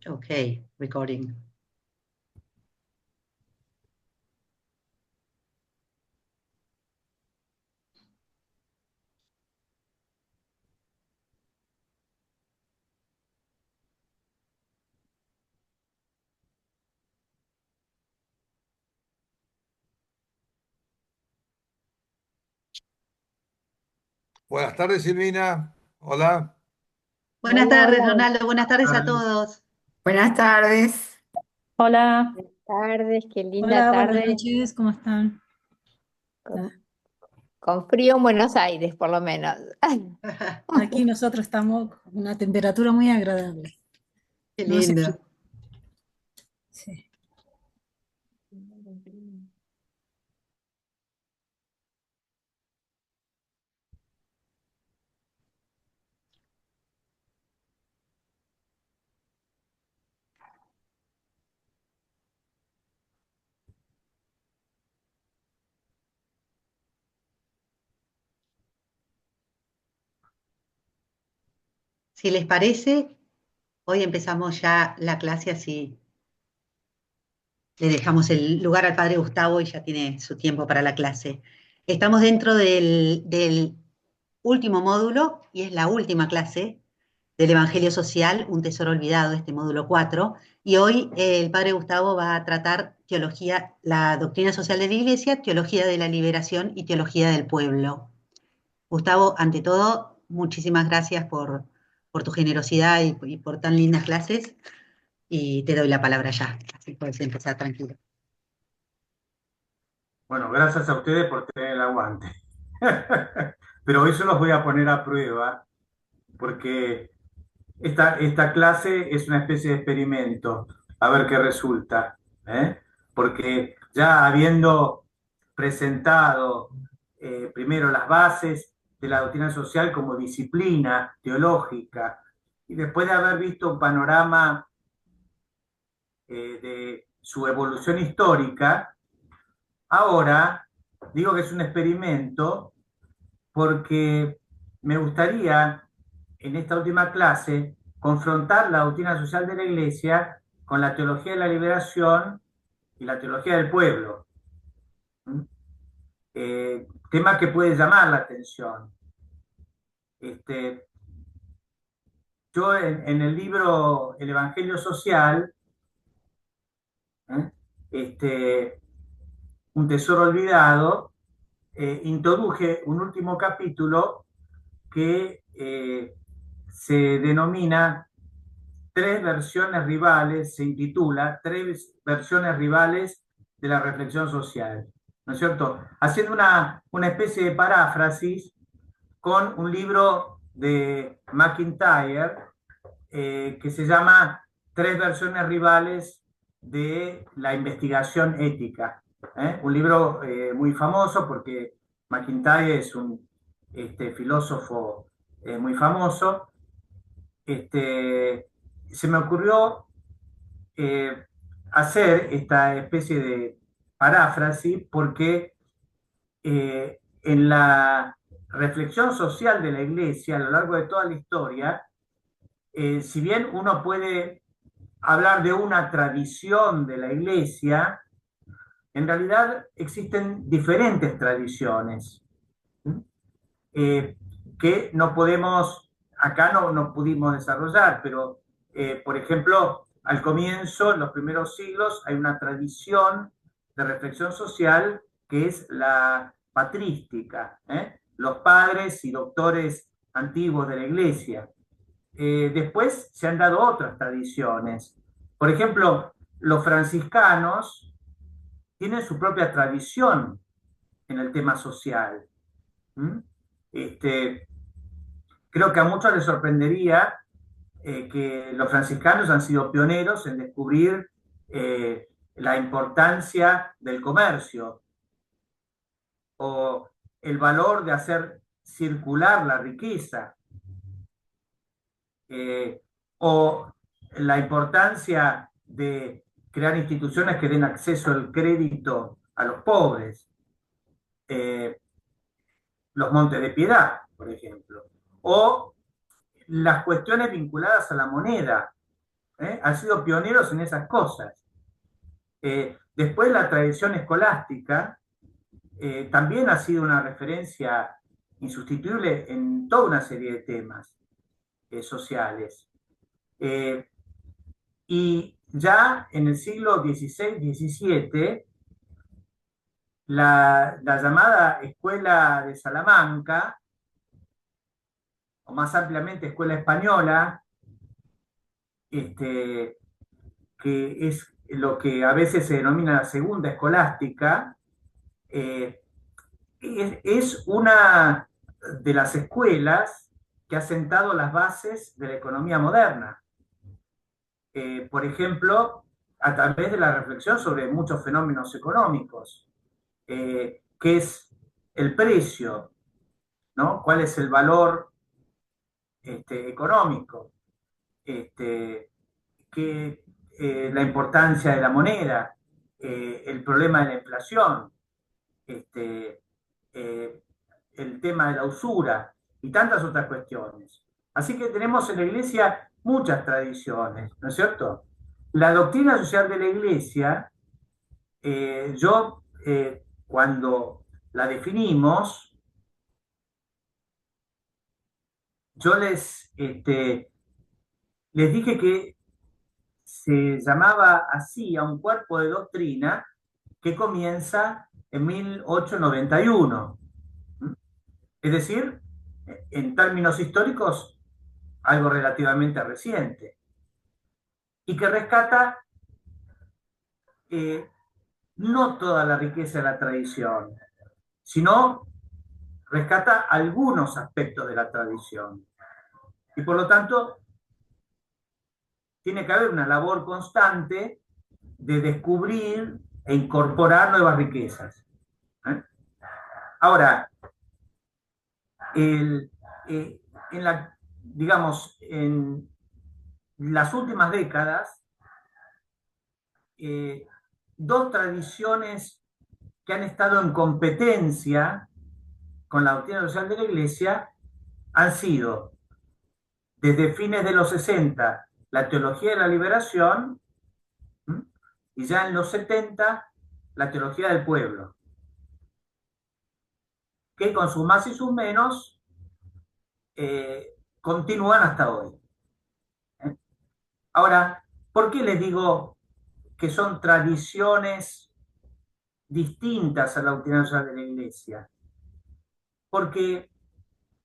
Okay, recording. Buenas tardes, Silvina. Hola. Buenas Hola, tardes, hola. Ronaldo. Buenas tardes a Tardes. todos. Buenas tardes. Hola, Buenas tardes, qué linda hola, buenas tarde, noches, ¿cómo están? con, Ah, con frío en Buenos Aires, por lo menos. Aquí nosotros estamos con una temperatura muy agradable. Qué No hace frío. lindo. Sí. Si les parece, hoy empezamos ya la clase, así le dejamos el lugar al padre Gustavo y ya tiene su tiempo para la clase. Estamos dentro del último módulo y es la última clase del Evangelio Social, un tesoro olvidado, este módulo 4. Y hoy el padre Gustavo va a tratar teología, la doctrina social de la Iglesia, teología de la liberación y teología del pueblo. Gustavo, ante todo, muchísimas gracias por tu generosidad y por tan lindas clases. Y te doy la palabra ya, así puedes empezar tranquilo. Bueno, gracias a ustedes por tener el aguante. Pero hoy se los voy a poner a prueba porque esta clase es una especie de experimento, a ver qué resulta. ¿Eh? Porque ya habiendo presentado primero las bases de la doctrina social como disciplina teológica y después de haber visto un panorama de su evolución histórica, ahora digo que es un experimento porque me gustaría en esta última clase confrontar la doctrina social de la Iglesia con la teología de la liberación y la teología del pueblo. ¿Mm? Tema que puede llamar la atención. Este, yo en el libro El Evangelio Social, ¿eh? este, un tesoro olvidado, introduje un último capítulo que se denomina Tres versiones rivales, se intitula Tres versiones rivales de la reflexión social, ¿no es cierto? Haciendo una especie de paráfrasis con un libro de McIntyre que se llama Tres versiones rivales de la investigación ética. Un libro muy famoso porque McIntyre es un filósofo muy famoso. Se me ocurrió eh, hacer esta especie de paráfrasis porque en la reflexión social de la Iglesia a lo largo de toda la historia, si bien uno puede hablar de una tradición de la Iglesia, en realidad existen diferentes tradiciones eh, que no podemos, acá no pudimos desarrollar, pero por ejemplo, al comienzo, en los primeros siglos, hay una tradición de reflexión social que es la patrística, los padres y doctores antiguos de la Iglesia. Después se han dado otras tradiciones. Por ejemplo, los franciscanos tienen su propia tradición en el tema social. ¿Mm? Este, Creo que a muchos les sorprendería que los franciscanos han sido pioneros en descubrir la importancia del comercio o el valor de hacer circular la riqueza eh, o la importancia de crear instituciones que den acceso al crédito a los pobres, eh, los Montes de Piedad, por ejemplo, o las cuestiones vinculadas a la moneda. Han sido pioneros en esas cosas. Después la tradición escolástica también ha sido una referencia insustituible en toda una serie de temas sociales. Y ya en el siglo XVI-XVII, la llamada Escuela de Salamanca, o más ampliamente Escuela Española, que es lo que a veces se denomina la segunda escolástica, es una de las escuelas que ha sentado las bases de la economía moderna. Por ejemplo, a través de la reflexión sobre muchos fenómenos económicos, que es el precio, ¿no? ¿Cuál es el valor económico? La importancia de la moneda, el problema de la inflación, el tema de la usura y tantas otras cuestiones. Así que tenemos en la Iglesia muchas tradiciones, ¿no es cierto? La doctrina social de la Iglesia, cuando la definimos, yo les dije que se llamaba así a un cuerpo de doctrina que comienza en 1891. Es decir, en términos históricos, algo relativamente reciente. Y que rescata no toda la riqueza de la tradición, sino rescata algunos aspectos de la tradición. Y por lo tanto, tiene que haber una labor constante de descubrir e incorporar nuevas riquezas. Ahora, digamos, en las últimas décadas, dos tradiciones que han estado en competencia con la doctrina social de la Iglesia han sido, desde fines de los 60, la teología de la liberación, y ya en los 70, la teología del pueblo, que con sus más y sus menos continúan hasta hoy. Ahora, ¿por qué les digo que son tradiciones distintas a la doctrina social de la Iglesia? Porque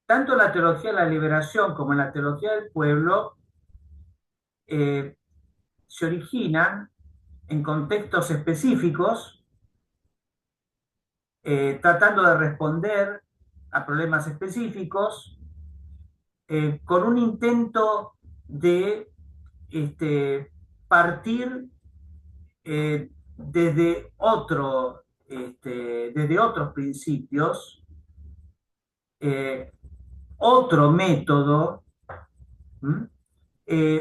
tanto la teología de la liberación como la teología del pueblo se originan en contextos específicos, tratando de responder a problemas específicos, con un intento de partir desde otros principios, otro método,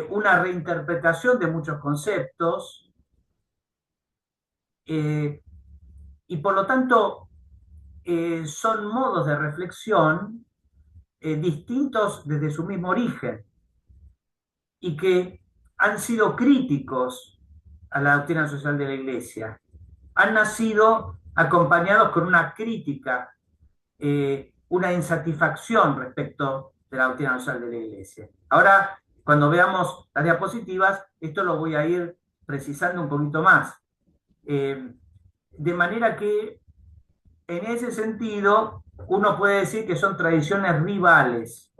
una reinterpretación de muchos conceptos, y por lo tanto son modos de reflexión distintos desde su mismo origen y que han sido críticos a la doctrina social de la Iglesia. Han nacido acompañados con una crítica, una insatisfacción respecto de la doctrina social de la Iglesia. Ahora, cuando veamos las diapositivas, esto lo voy a ir precisando un poquito más. De manera que, en ese sentido, uno puede decir que son tradiciones rivales.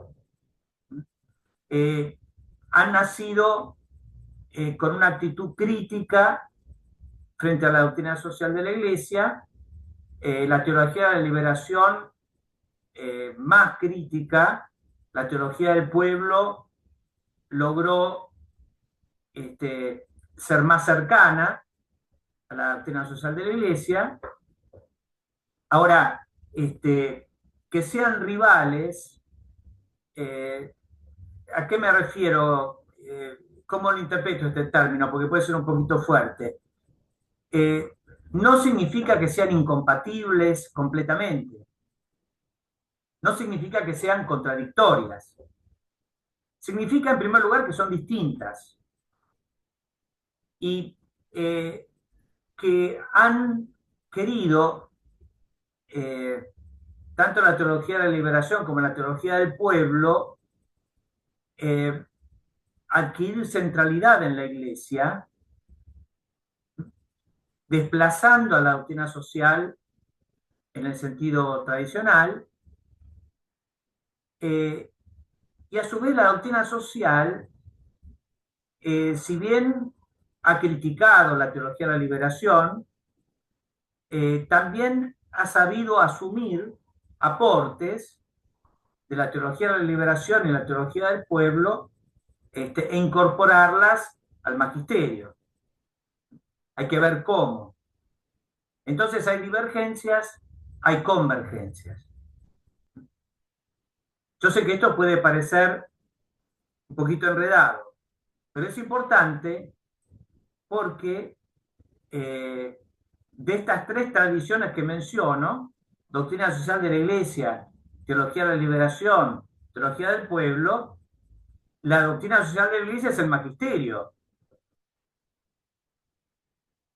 Han nacido con una actitud crítica frente a la doctrina social de la Iglesia, la teología de la liberación más crítica, la teología del pueblo logró ser más cercana a la doctrina social de la Iglesia. Ahora, que sean rivales, ¿a qué me refiero? ¿Cómo lo interpreto este término? Porque puede ser un poquito fuerte. No significa que sean incompatibles completamente. No significa que sean contradictorias. Significa, en primer lugar, que son distintas. y que han querido, tanto la teología de la liberación como la teología del pueblo, adquirir centralidad en la Iglesia, desplazando a la doctrina social en el sentido tradicional, y a su vez la doctrina social, si bien ha criticado la teología de la liberación, también ha sabido asumir aportes de la teología de la liberación y la teología del pueblo, e incorporarlas al magisterio. Hay que ver cómo. Entonces hay divergencias, hay convergencias. Yo sé que esto puede parecer un poquito enredado, pero es importante porque de estas tres tradiciones que menciono, doctrina social de la Iglesia, teología de la liberación, teología del pueblo, la doctrina social de la Iglesia es el magisterio.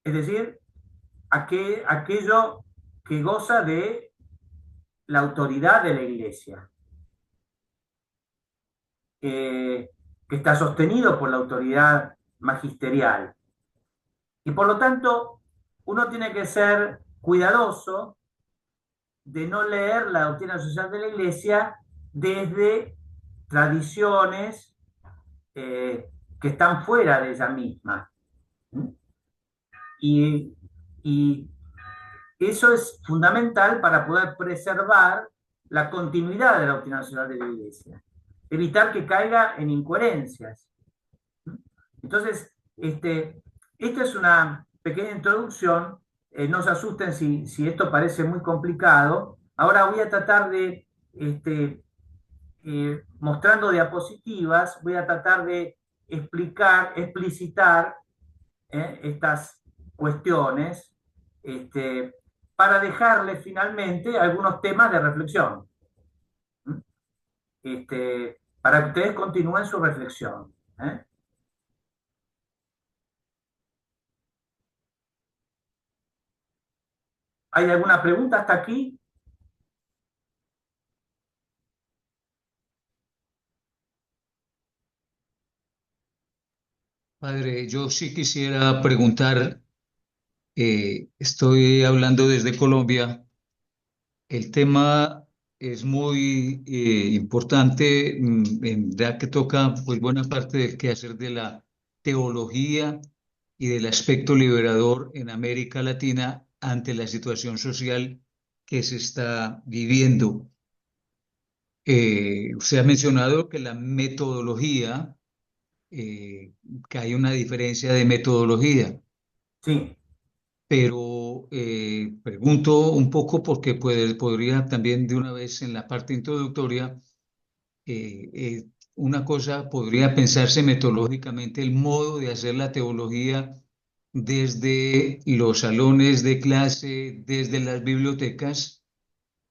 Es decir, aquello que goza de la autoridad de la Iglesia, que está sostenido por la autoridad magisterial. Y por lo tanto, uno tiene que ser cuidadoso de no leer la doctrina social de la Iglesia desde tradiciones que están fuera de ella misma. Y eso es fundamental para poder preservar la continuidad de la doctrina social de la Iglesia, evitar que caiga en incoherencias. Entonces, esta es una pequeña introducción. No se asusten si esto parece muy complicado. Ahora voy a tratar de, mostrando diapositivas, voy a tratar de explicitar estas cuestiones, para dejarles finalmente algunos temas de reflexión, para que ustedes continúen su reflexión. ¿Hay alguna pregunta hasta aquí? Padre, yo sí quisiera preguntar, estoy hablando desde Colombia, el tema es muy importante, ya que toca pues buena parte del quehacer de la teología y del aspecto liberador en América Latina ante la situación social que se está viviendo. Usted ha mencionado que la metodología, que hay una diferencia de metodología, Sí. pero pregunto un poco porque podría también de una vez en la parte introductoria, una cosa podría pensarse metodológicamente el modo de hacer la teología desde los salones de clase, desde las bibliotecas,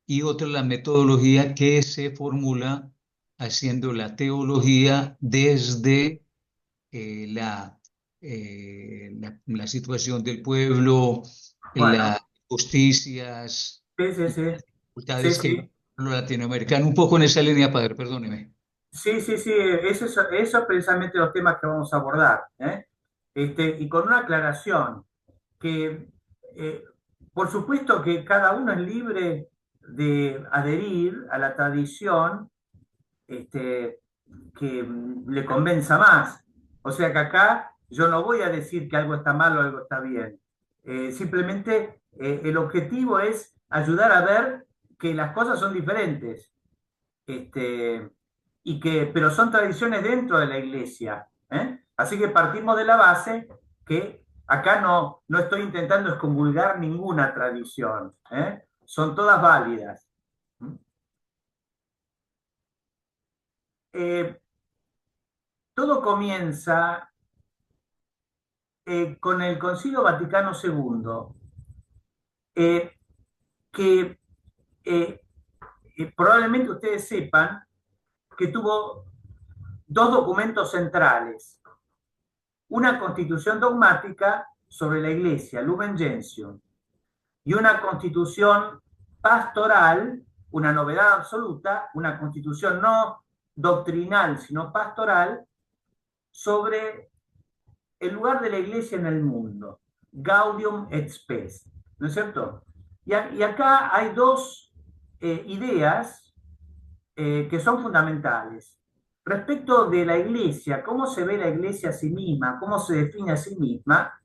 y otra la metodología que se formula haciendo la teología desde la situación del pueblo, Bueno, las justicias sí, sí, y sí. las Sí, dificultades que sí. los latinoamericanos, un poco en esa línea, padre, perdóneme. Sí, sí, sí, eso es precisamente los temas que vamos a abordar, ¿eh? Y con una aclaración, que eh, por supuesto que cada uno es libre de adherir a la tradición, que le convenza más. O sea que acá yo no voy a decir que algo está mal o algo está bien. Simplemente el objetivo es ayudar a ver que las cosas son diferentes, este, pero son tradiciones dentro de la iglesia. Así que partimos de la base que acá no estoy intentando excomulgar ninguna tradición. Son todas válidas. Eh, Todo comienza con el Concilio Vaticano II, eh, que eh, probablemente ustedes sepan que tuvo dos documentos centrales. una constitución dogmática sobre la Iglesia, Lumen Gentium, y una constitución pastoral, una novedad absoluta, una constitución no doctrinal, sino pastoral, sobre el lugar de la Iglesia en el mundo, Gaudium et Spes, ¿no es cierto? Y acá hay dos ideas que son fundamentales. Respecto de la Iglesia, cómo se ve la Iglesia a sí misma, cómo se define a sí misma,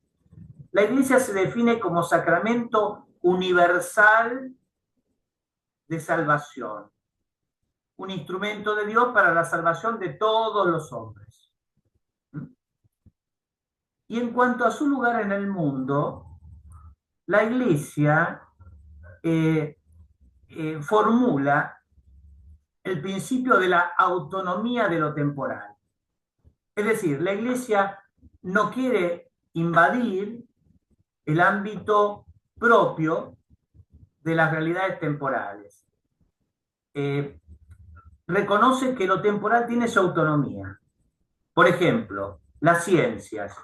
la Iglesia se define como sacramento universal de salvación, un instrumento de Dios para la salvación de todos los hombres. Y en cuanto a su lugar en el mundo, la Iglesia formula el principio de la autonomía de lo temporal. Es decir, la Iglesia no quiere invadir el ámbito propio de las realidades temporales. Reconoce que lo temporal tiene su autonomía. Por ejemplo, las ciencias.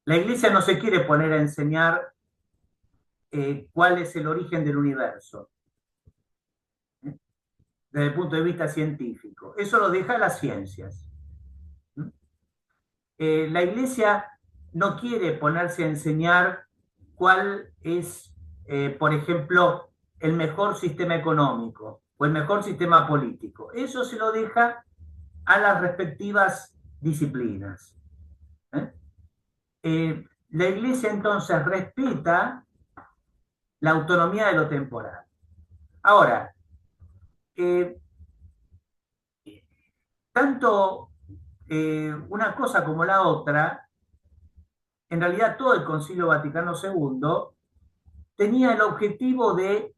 La Iglesia no se quiere poner a enseñar cuál es el origen del universo desde el punto de vista científico. Eso lo deja las ciencias. La Iglesia no quiere ponerse a enseñar cuál es, por ejemplo, el mejor sistema económico o el mejor sistema político. Eso se lo deja a las respectivas disciplinas. La Iglesia entonces respeta la autonomía de lo temporal. Ahora, tanto una cosa como la otra, en realidad todo el Concilio Vaticano II tenía el objetivo de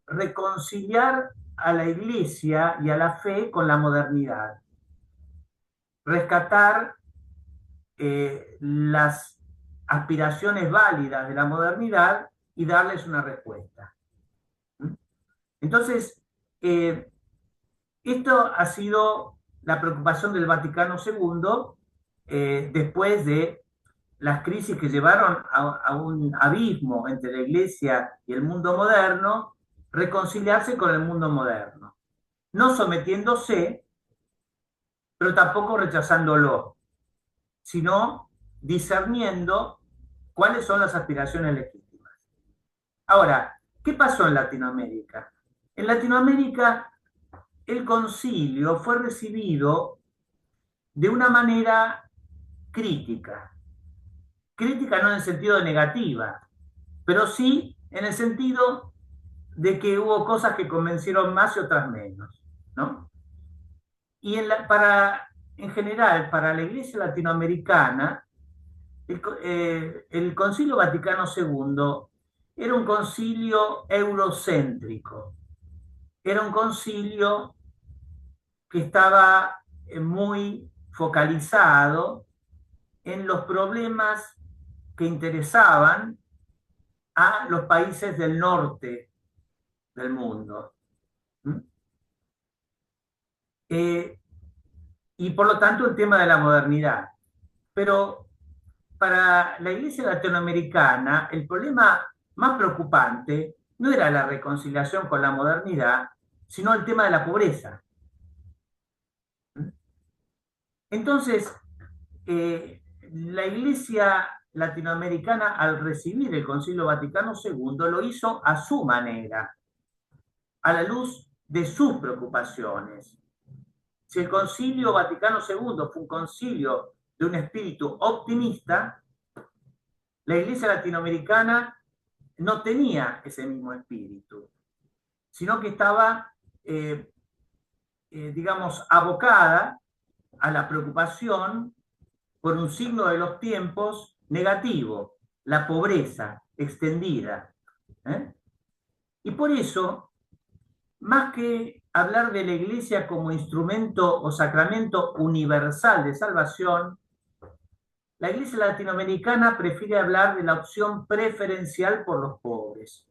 reconciliar a la Iglesia y a la fe con la modernidad, rescatar las aspiraciones válidas de la modernidad y darles una respuesta. Entonces, esto ha sido la preocupación del Vaticano II después de las crisis que llevaron a un abismo entre la Iglesia y el mundo moderno, reconciliarse con el mundo moderno, no sometiéndose, pero tampoco rechazándolo, sino discerniendo cuáles son las aspiraciones legítimas. Ahora, ¿qué pasó en Latinoamérica? En Latinoamérica el concilio fue recibido de una manera crítica. Crítica no en el sentido de negativa, pero sí en el sentido de que hubo cosas que convencieron más y otras menos, ¿no? Y en general, para la Iglesia latinoamericana, el Concilio Vaticano II era un concilio eurocéntrico, era un concilio que estaba muy focalizado en los problemas que interesaban a los países del norte del mundo. Y por lo tanto el tema de la modernidad. Pero para la Iglesia latinoamericana el problema más preocupante no era la reconciliación con la modernidad, sino el tema de la pobreza. Entonces, la Iglesia latinoamericana, al recibir el Concilio Vaticano II, lo hizo a su manera, a la luz de sus preocupaciones. Si el Concilio Vaticano II fue un concilio de un espíritu optimista, la Iglesia latinoamericana no tenía ese mismo espíritu, sino que estaba, digamos, abocada a la preocupación por un signo de los tiempos negativo, la pobreza extendida. Y por eso, más que hablar de la Iglesia como instrumento o sacramento universal de salvación, la Iglesia latinoamericana prefiere hablar de la opción preferencial por los pobres.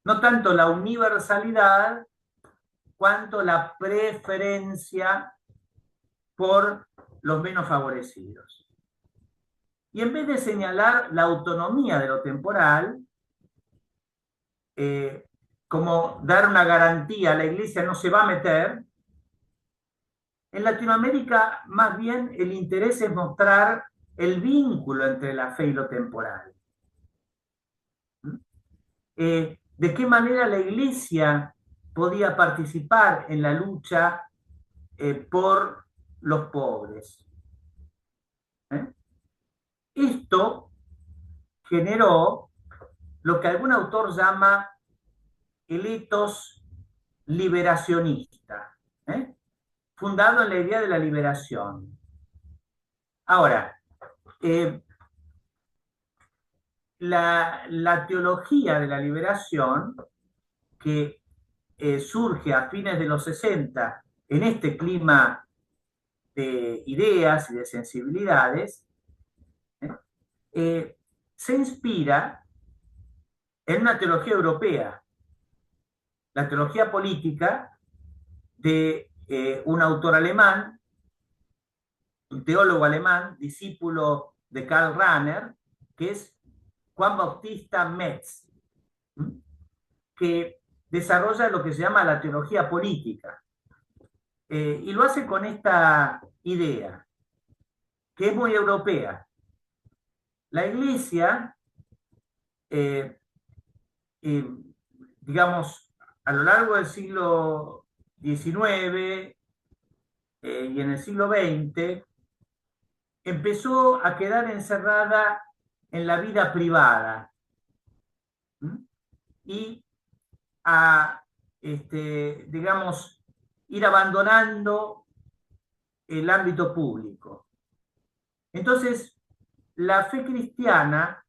No tanto la universalidad, cuanto la preferencia por los menos favorecidos. Y en vez de señalar la autonomía de lo temporal, como dar una garantía, la Iglesia no se va a meter, en Latinoamérica más bien el interés es mostrar el vínculo entre la fe y lo temporal. De qué manera la Iglesia podía participar en la lucha por los pobres. Esto generó lo que algún autor llama el etos liberacionista, fundado en la idea de la liberación. Ahora, la teología de la liberación, que surge a fines de los 60 en este clima de ideas y de sensibilidades, se inspira en una teología europea, la teología política de un autor alemán, un teólogo alemán, discípulo de Karl Rahner, que es Juan Bautista Metz, que desarrolla lo que se llama la teología política. Y lo hace con esta idea, que es muy europea. La Iglesia, digamos, a lo largo del siglo XIX y en el siglo XX, empezó a quedar encerrada en la vida privada y a, digamos, ir abandonando el ámbito público. Entonces, la fe cristiana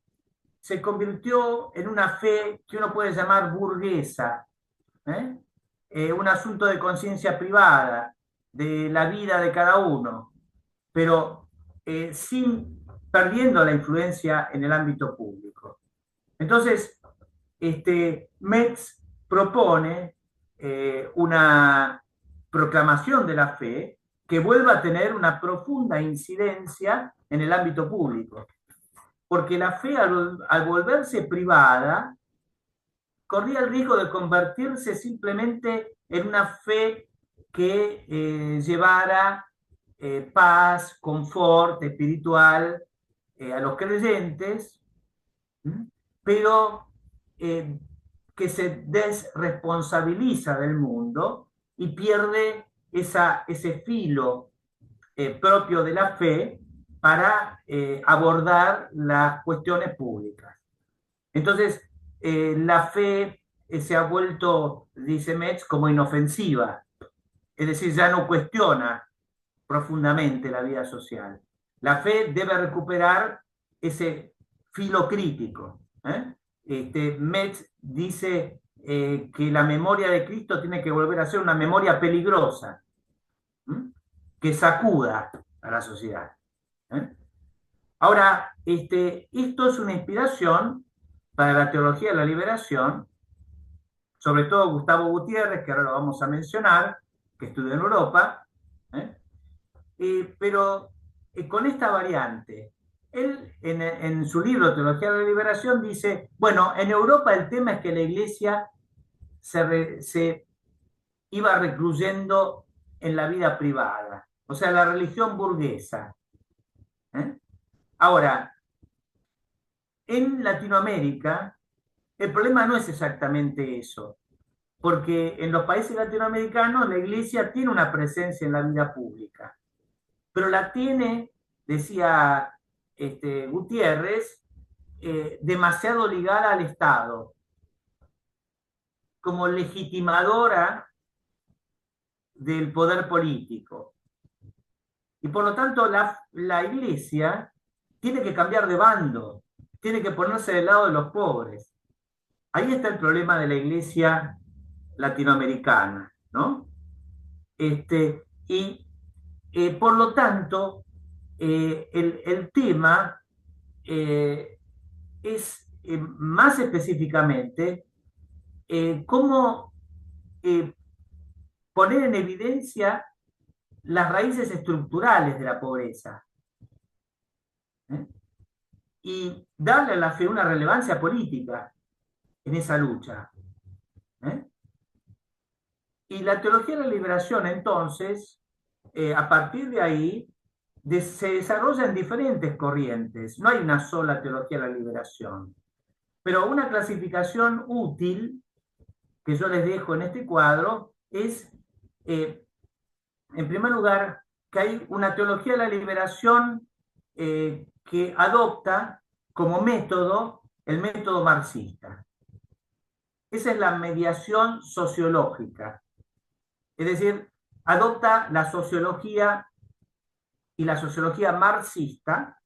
se convirtió en una fe que uno puede llamar burguesa, un asunto de conciencia privada, de la vida de cada uno, pero sin perdiendo la influencia en el ámbito público. Entonces, Metz propone una proclamación de la fe que vuelva a tener una profunda incidencia en el ámbito público. Porque la fe, al volverse privada, corría el riesgo de convertirse simplemente en una fe que llevara paz, confort espiritual a los creyentes, pero que se desresponsabiliza del mundo y pierde ese filo propio de la fe para abordar las cuestiones públicas. Entonces, la fe se ha vuelto, dice Metz, como inofensiva, es decir, ya no cuestiona profundamente la vida social. La fe debe recuperar ese filo crítico. Metz dice que la memoria de Cristo tiene que volver a ser una memoria peligrosa, que sacuda a la sociedad. Ahora, esto es una inspiración para la teología de la liberación, sobre todo Gustavo Gutiérrez, que ahora lo vamos a mencionar, que estudia en Europa, pero con esta variante. Él, en su libro Teología de la Liberación, dice, bueno, en Europa el tema es que la Iglesia se iba recluyendo en la vida privada, o sea, la religión burguesa. Ahora, en Latinoamérica, el problema no es exactamente eso, porque en los países latinoamericanos la Iglesia tiene una presencia en la vida pública, pero la tiene, decía Gutiérrez, demasiado ligada al Estado, como legitimadora del poder político. Y por lo tanto la Iglesia tiene que cambiar de bando, tiene que ponerse del lado de los pobres. Ahí está el problema de la Iglesia latinoamericana, ¿no? Por lo tanto, el tema es más específicamente cómo poner en evidencia las raíces estructurales de la pobreza. y darle a la fe una relevancia política en esa lucha. Y la teología de la liberación, entonces, a partir de ahí, se desarrolla en diferentes corrientes. No hay una sola teología de la liberación. Pero una clasificación útil que yo les dejo en este cuadro es, en primer lugar, que hay una teología de la liberación que adopta como método el método marxista. Esa es la mediación sociológica. Es decir, adopta la sociología y la sociología marxista,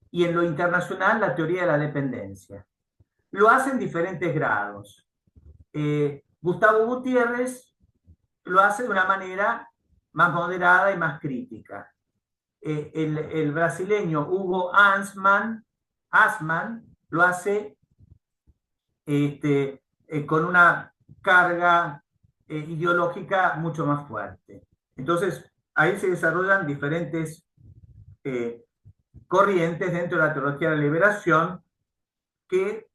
y en lo internacional la teoría de la dependencia. Lo hace en diferentes grados. Gustavo Gutiérrez lo hace de una manera más moderada y más crítica. El brasileño Hugo Asman lo hace con una carga ideológica mucho más fuerte. Entonces, ahí se desarrollan diferentes corrientes dentro de la teología de la liberación que,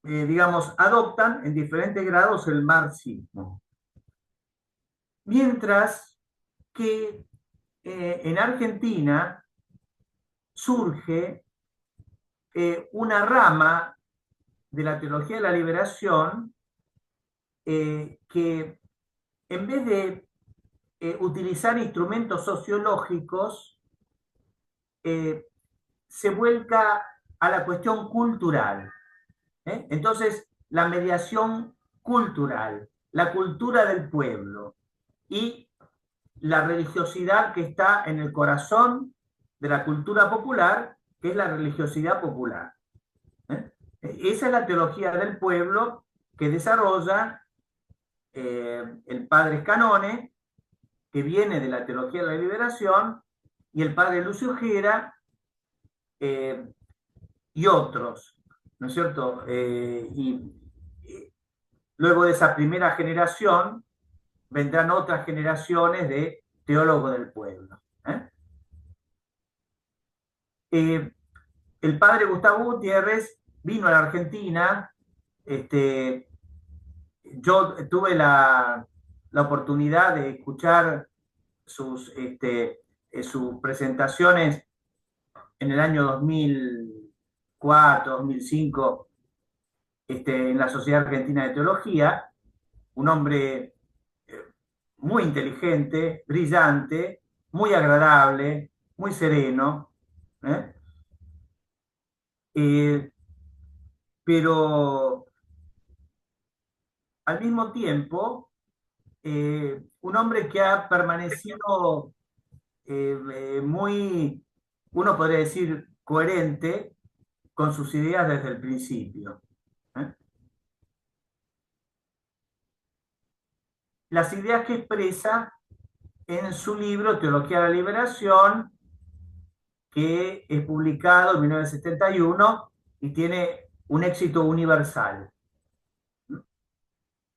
digamos, adoptan en diferentes grados el marxismo. Mientras que en Argentina surge una rama de la teología de la liberación que, en vez de utilizar instrumentos sociológicos, se vuelca a la cuestión cultural. Entonces, la mediación cultural, la cultura del pueblo y la religiosidad que está en el corazón de la cultura popular, que es la religiosidad popular. Esa es la teología del pueblo que desarrolla el padre Scannone, que viene de la teología de la liberación, y el padre Lucio Gera, y otros, ¿no es cierto? Y luego de esa primera generación vendrán otras generaciones de teólogos del pueblo. El padre Gustavo Gutiérrez vino a la Argentina. Yo tuve la oportunidad de escuchar sus presentaciones en el año 2004, 2005, en la Sociedad Argentina de Teología. Un hombre muy inteligente, brillante, muy agradable, muy sereno, pero al mismo tiempo un hombre que ha permanecido muy, uno podría decir, coherente con sus ideas desde el principio. Las ideas que expresa en su libro Teología de la Liberación, que es publicado en 1971 y tiene un éxito universal.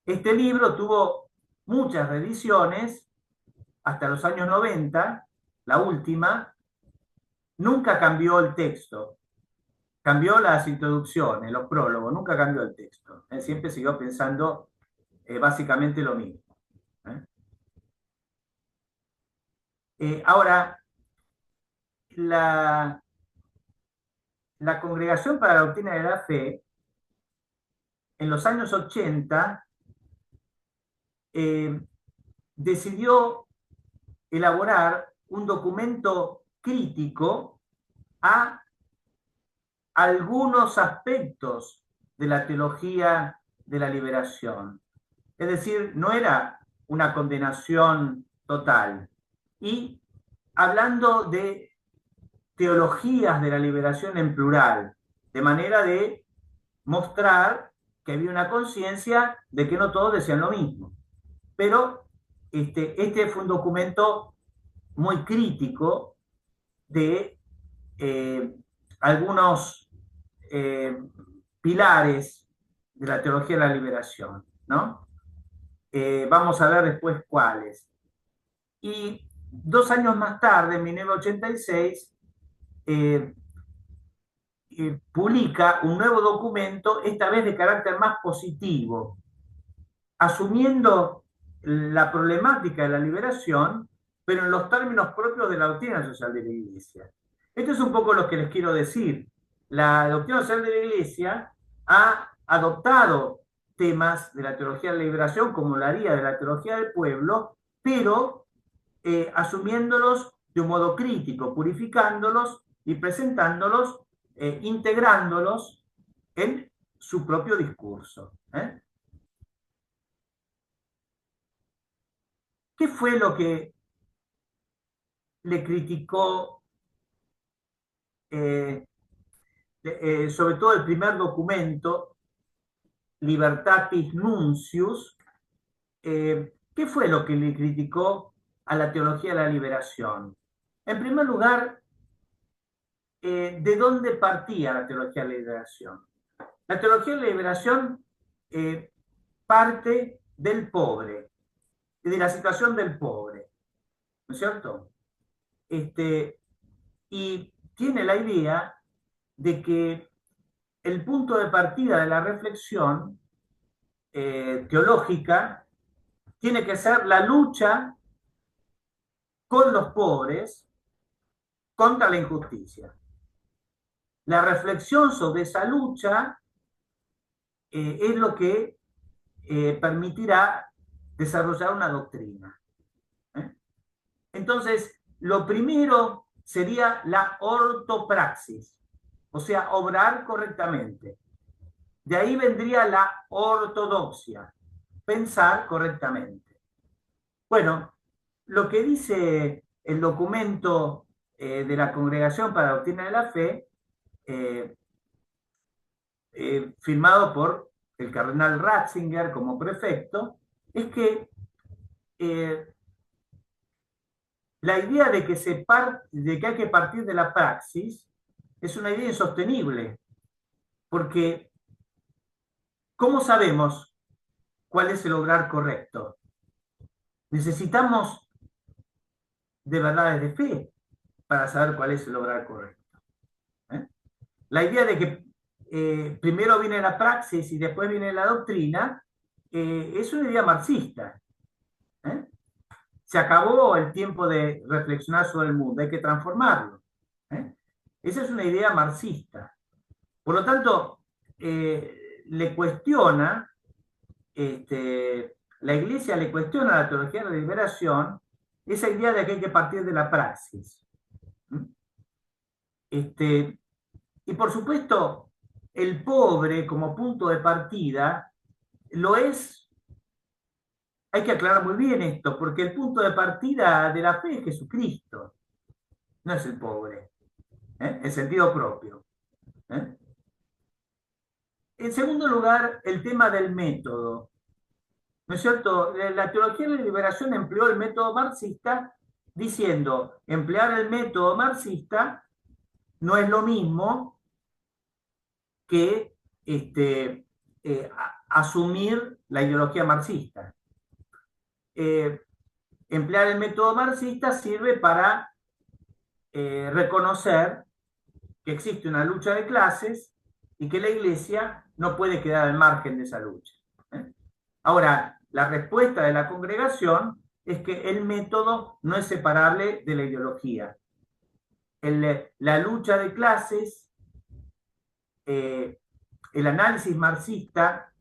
Este libro tuvo muchas reediciones hasta los años 90, la última. Nunca cambió el texto, cambió las introducciones, los prólogos, nunca cambió el texto. Siempre siguió pensando básicamente lo mismo. Ahora, la Congregación para la Doctrina de la Fe, en los años 80, decidió elaborar un documento crítico a algunos aspectos de la teología de la liberación. Es decir, no era una condenación total. Y hablando de teologías de la liberación en plural, de manera de mostrar que había una conciencia de que no todos decían lo mismo. Pero este fue un documento muy crítico de algunos pilares de la teología de la liberación, ¿no? Vamos a ver después cuáles. Y 2 años más tarde, en 1986, publica un nuevo documento, esta vez de carácter más positivo, asumiendo la problemática de la liberación, pero en los términos propios de la doctrina social de la Iglesia. Esto es un poco lo que les quiero decir. La doctrina social de la Iglesia ha adoptado temas de la teología de la liberación, como lo haría de la teología del pueblo, pero asumiéndolos de un modo crítico, purificándolos y presentándolos, integrándolos en su propio discurso. ¿Qué fue lo que le criticó, sobre todo el primer documento, Libertatis Nuncius? ¿Qué fue lo que le criticó a la teología de la liberación? En primer lugar, ¿de dónde partía la teología de la liberación? La teología de la liberación parte del pobre, de la situación del pobre, ¿no es cierto? Y tiene la idea de que el punto de partida de la reflexión teológica tiene que ser la lucha con los pobres contra la injusticia. La reflexión sobre esa lucha es lo que permitirá desarrollar una doctrina. Entonces, lo primero sería la ortopraxis, o sea, obrar correctamente. De ahí vendría la ortodoxia, pensar correctamente. Bueno, lo que dice el documento de la Congregación para la Doctrina de la Fe, firmado por el cardenal Ratzinger como prefecto, es que la idea de que hay que partir de la praxis es una idea insostenible, porque ¿cómo sabemos cuál es el obrar correcto? Necesitamos de verdades de fe para saber cuál es el obrar correcto. La idea de que primero viene la praxis y después viene la doctrina es una idea marxista. Se acabó el tiempo de reflexionar sobre el mundo, hay que transformarlo. Esa es una idea marxista. Por lo tanto, le cuestiona, la Iglesia le cuestiona a la teología de la liberación esa idea de que hay que partir de la praxis. Y por supuesto, el pobre como punto de partida lo es. Hay que aclarar muy bien esto, porque el punto de partida de la fe es Jesucristo, no es el pobre, en sentido propio. En segundo lugar, el tema del método. ¿No es cierto? La teología de la liberación empleó el método marxista diciendo, emplear el método marxista no es lo mismo que asumir la ideología marxista. Emplear el método marxista sirve para reconocer que existe una lucha de clases y que la Iglesia no puede quedar al margen de esa lucha. Ahora, la respuesta de la congregación es que el método no es separable de la ideología. La lucha de clases, el análisis marxista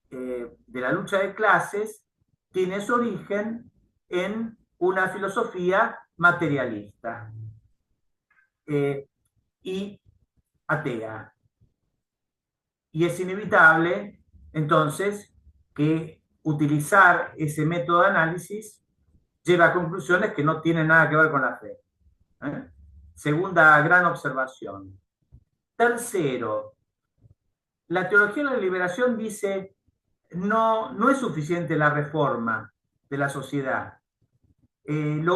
de la lucha de clases tiene su origen en una filosofía materialista y atea. Y es inevitable, entonces, que utilizar ese método de análisis lleva a conclusiones que no tienen nada que ver con la fe. Segunda gran observación. Tercero, la teología de la liberación dice no es suficiente la reforma de la sociedad. La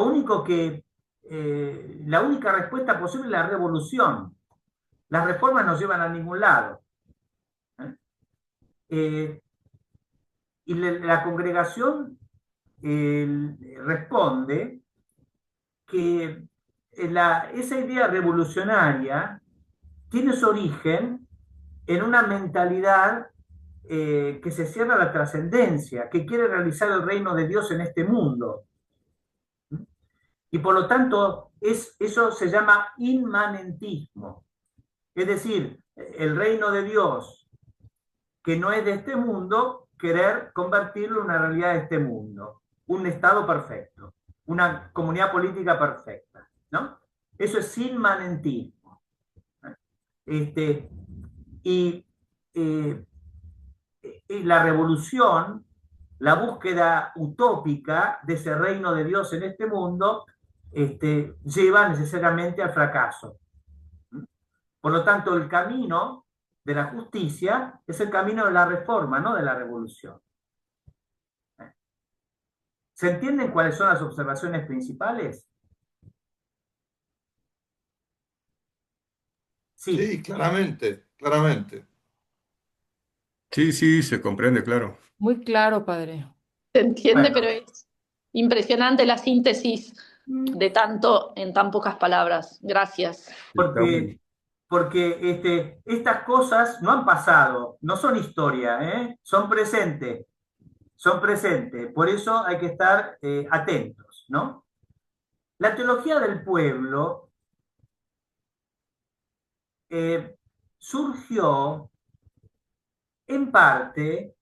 única respuesta posible es la revolución. Las reformas no llevan a ningún lado. Y la congregación responde que esa idea revolucionaria tiene su origen en una mentalidad que se cierra a la trascendencia, que quiere realizar el reino de Dios en este mundo. Y por lo tanto, eso se llama inmanentismo. Es decir, el reino de Dios, que no es de este mundo, querer convertirlo en una realidad de este mundo, un Estado perfecto, una comunidad política perfecta, ¿no? Eso es inmanentismo. Y la revolución, la búsqueda utópica de ese reino de Dios en este mundo, lleva necesariamente al fracaso. Por lo tanto, el camino de la justicia es el camino de la reforma, no de la revolución. ¿Se entienden cuáles son las observaciones principales? Sí. Sí, claramente, claramente. Sí, sí, se comprende, claro. Muy claro, padre. Se entiende, Bueno. pero es impresionante la síntesis de tanto en tan pocas palabras. Gracias. Porque estas cosas no han pasado, no son historia, son presentes. Son presentes. Por eso hay que estar atentos, ¿no? La teología del pueblo surgió en parte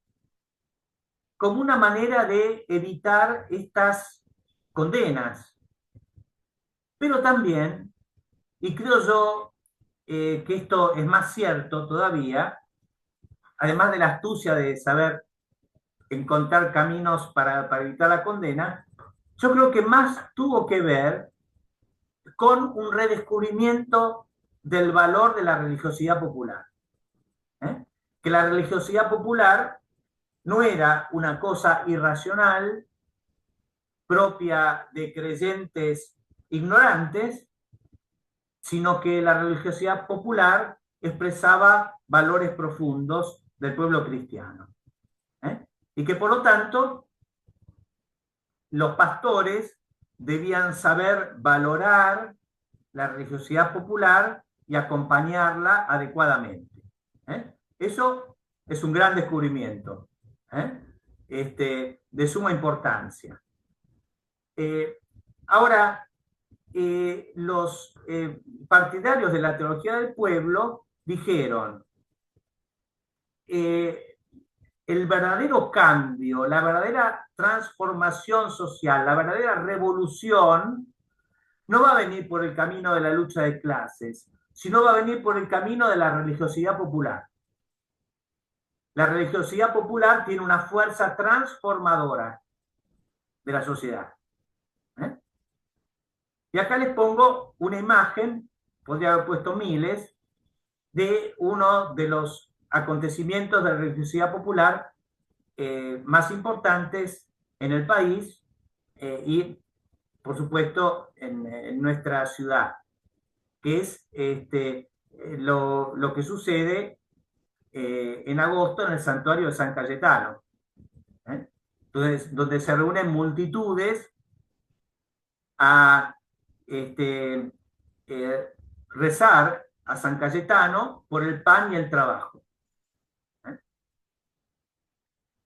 como una manera de evitar estas condenas, pero también, y creo yo que esto es más cierto todavía, además de la astucia de saber encontrar caminos para evitar la condena, yo creo que más tuvo que ver con un redescubrimiento del valor de la religiosidad popular. Que la religiosidad popular no era una cosa irracional, propia de creyentes ignorantes, sino que la religiosidad popular expresaba valores profundos del pueblo cristiano. Y que por lo tanto los pastores debían saber valorar la religiosidad popular y acompañarla adecuadamente. Eso es un gran descubrimiento, de suma importancia. Ahora, los partidarios de la teología del pueblo dijeron, el verdadero cambio, la verdadera transformación social, la verdadera revolución, no va a venir por el camino de la lucha de clases, sino va a venir por el camino de la religiosidad popular. La religiosidad popular tiene una fuerza transformadora de la sociedad. Y acá les pongo una imagen, podría haber puesto miles, de uno de los acontecimientos de la religiosidad popular más importantes en el país y, por supuesto, en nuestra ciudad, que es lo que sucede en agosto en el santuario de San Cayetano. Entonces, donde se reúnen multitudes a rezar a San Cayetano por el pan y el trabajo.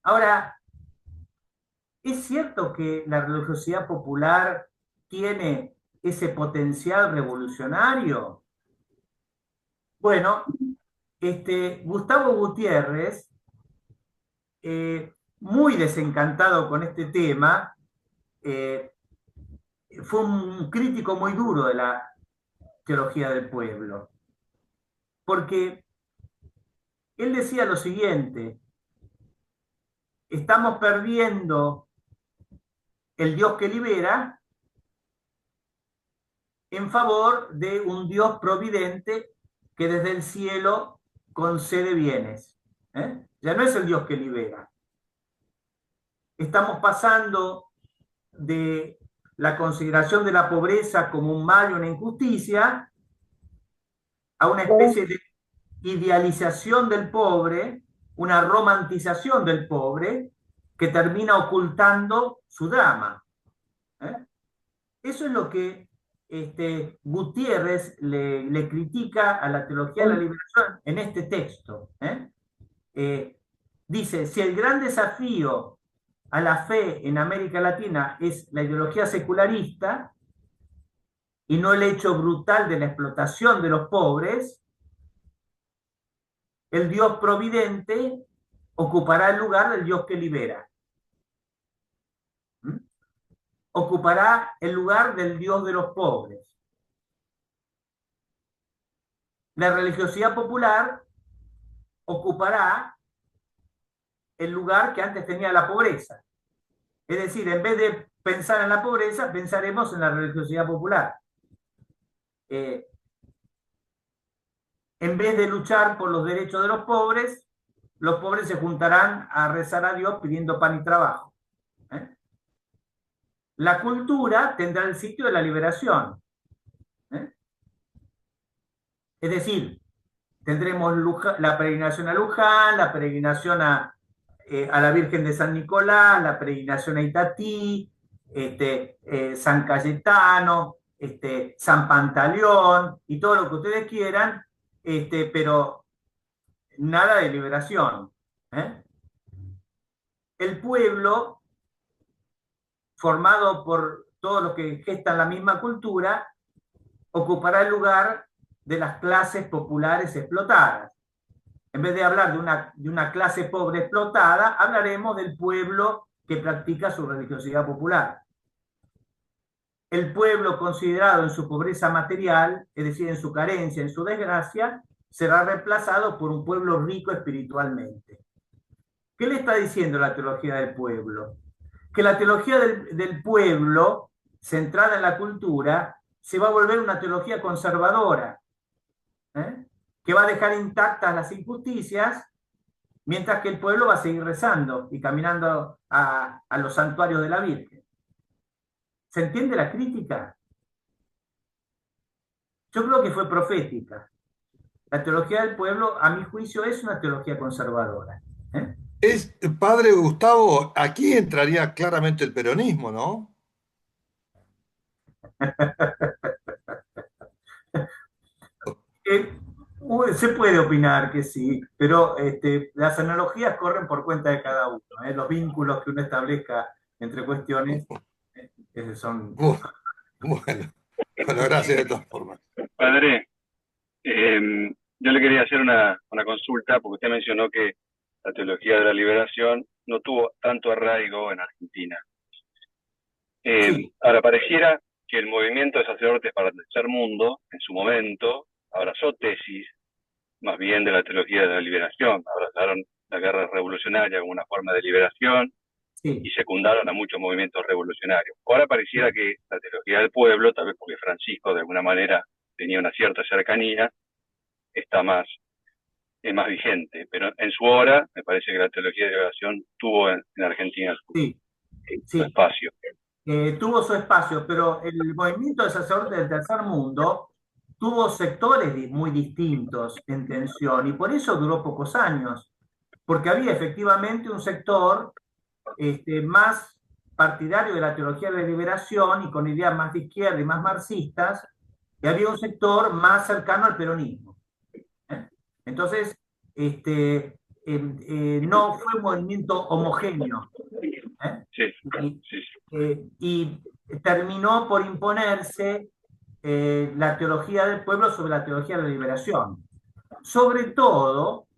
Ahora, ¿es cierto que la religiosidad popular tiene ese potencial revolucionario? Bueno, Gustavo Gutiérrez, muy desencantado con este tema, fue un crítico muy duro de la teología del pueblo, porque él decía lo siguiente: estamos perdiendo el Dios que libera en favor de un Dios providente que desde el cielo concede bienes. Ya no es el Dios que libera. Estamos pasando de la consideración de la pobreza como un mal y una injusticia a una especie de idealización del pobre, una romantización del pobre que termina ocultando su drama. Eso es lo que Gutiérrez le critica a la teología de la liberación en este texto. Dice, si el gran desafío a la fe en América Latina es la ideología secularista y no el hecho brutal de la explotación de los pobres, el Dios providente ocupará el lugar del Dios que libera. Ocupará el lugar del Dios de los pobres. La religiosidad popular ocupará el lugar que antes tenía la pobreza. Es decir, en vez de pensar en la pobreza, pensaremos en la religiosidad popular. En vez de luchar por los derechos de los pobres se juntarán a rezar a Dios pidiendo pan y trabajo. La cultura tendrá el sitio de la liberación. Es decir, tendremos la peregrinación a Luján, la peregrinación a la Virgen de San Nicolás, la peregrinación a Itatí, San Cayetano, San Pantaleón y todo lo que ustedes quieran, pero nada de liberación. El pueblo, formado por todos los que gestan la misma cultura, ocupará el lugar de las clases populares explotadas. En vez de hablar de una clase pobre explotada, hablaremos del pueblo que practica su religiosidad popular. El pueblo considerado en su pobreza material, es decir, en su carencia, en su desgracia, será reemplazado por un pueblo rico espiritualmente. ¿Qué le está diciendo la teología del pueblo? Que la teología del pueblo, centrada en la cultura, se va a volver una teología conservadora, que va a dejar intactas las injusticias, mientras que el pueblo va a seguir rezando y caminando a los santuarios de la Virgen. ¿Se entiende la crítica? Yo creo que fue profética. La teología del pueblo, a mi juicio, es una teología conservadora. Padre Gustavo, aquí entraría claramente el peronismo, ¿no? Se puede opinar que sí, pero las analogías corren por cuenta de cada uno. Los vínculos que uno establezca entre cuestiones son... Bueno, gracias de todas formas. Padre, yo le quería hacer una consulta, porque usted mencionó que la teología de la liberación no tuvo tanto arraigo en Argentina. Sí. Ahora, pareciera que el movimiento de sacerdotes para el tercer mundo, en su momento, abrazó tesis más bien de la teología de la liberación, abrazaron la guerra revolucionaria como una forma de liberación, sí, y secundaron a muchos movimientos revolucionarios. Ahora pareciera que la teología del pueblo, tal vez porque Francisco de alguna manera tenía una cierta cercanía, está más vigente, pero en su hora me parece que la teología de liberación tuvo en Argentina su espacio. Tuvo su espacio, pero el movimiento de sacerdotes del tercer mundo tuvo sectores muy distintos en tensión, y por eso duró pocos años, porque había efectivamente un sector más partidario de la teología de la liberación y con ideas más de izquierda y más marxistas, y había un sector más cercano al peronismo. Entonces, no fue un movimiento homogéneo. Y terminó por imponerse la teología del pueblo sobre la teología de la liberación. Sobre todo,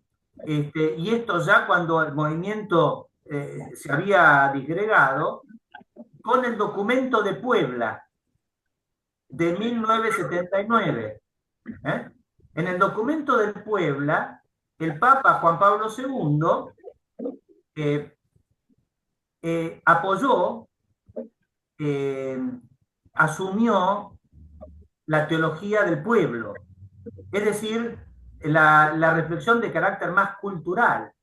y esto ya cuando el movimiento se había disgregado, con el documento de Puebla de 1979. En el documento de Puebla, el Papa Juan Pablo II apoyó, asumió la teología del pueblo, es decir, la reflexión de carácter más cultural.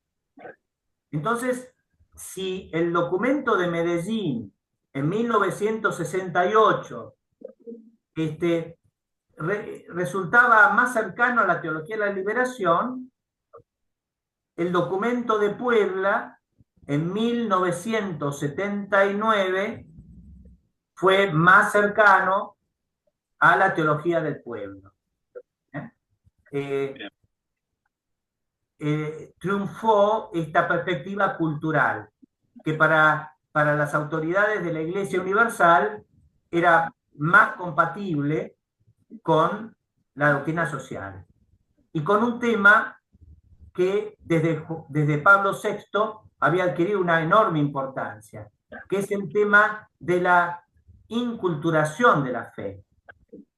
Entonces, si el documento de Medellín en 1968 resultaba más cercano a la teología de la liberación, el documento de Puebla en 1979 fue más cercano a la teología del pueblo. Triunfó esta perspectiva cultural, que para las autoridades de la Iglesia Universal era más compatible con la doctrina social y con un tema que desde Pablo VI había adquirido una enorme importancia, que es el tema de la inculturación de la fe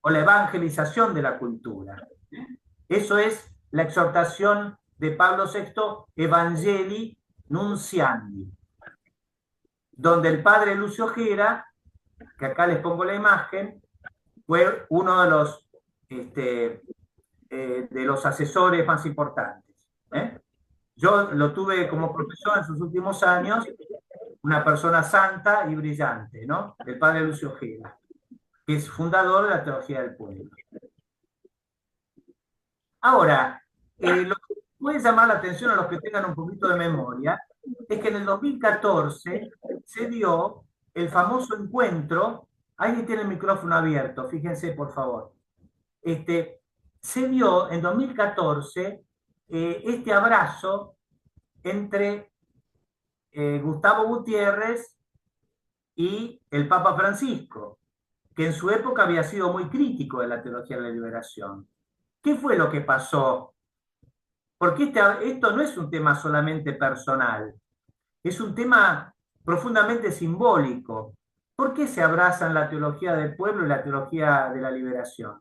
o la evangelización de la cultura. Eso es la exhortación de Pablo VI, Evangelii Nunciandi, donde el padre Lucio Gera, que acá les pongo la imagen, fue uno de los asesores más importantes. Yo lo tuve como profesor en sus últimos años, una persona santa y brillante, ¿no? El padre Lucio Gera, que es fundador de la teología del pueblo. Ahora, lo que puede llamar la atención a los que tengan un poquito de memoria es que en el 2014 se dio el famoso encuentro. Alguien tiene el micrófono abierto, fíjense por favor. Se dio en 2014 este abrazo entre Gustavo Gutiérrez y el Papa Francisco, que en su época había sido muy crítico de la teología de la liberación. ¿Qué fue lo que pasó? Porque esto no es un tema solamente personal, es un tema profundamente simbólico. ¿Por qué se abrazan la teología del pueblo y la teología de la liberación?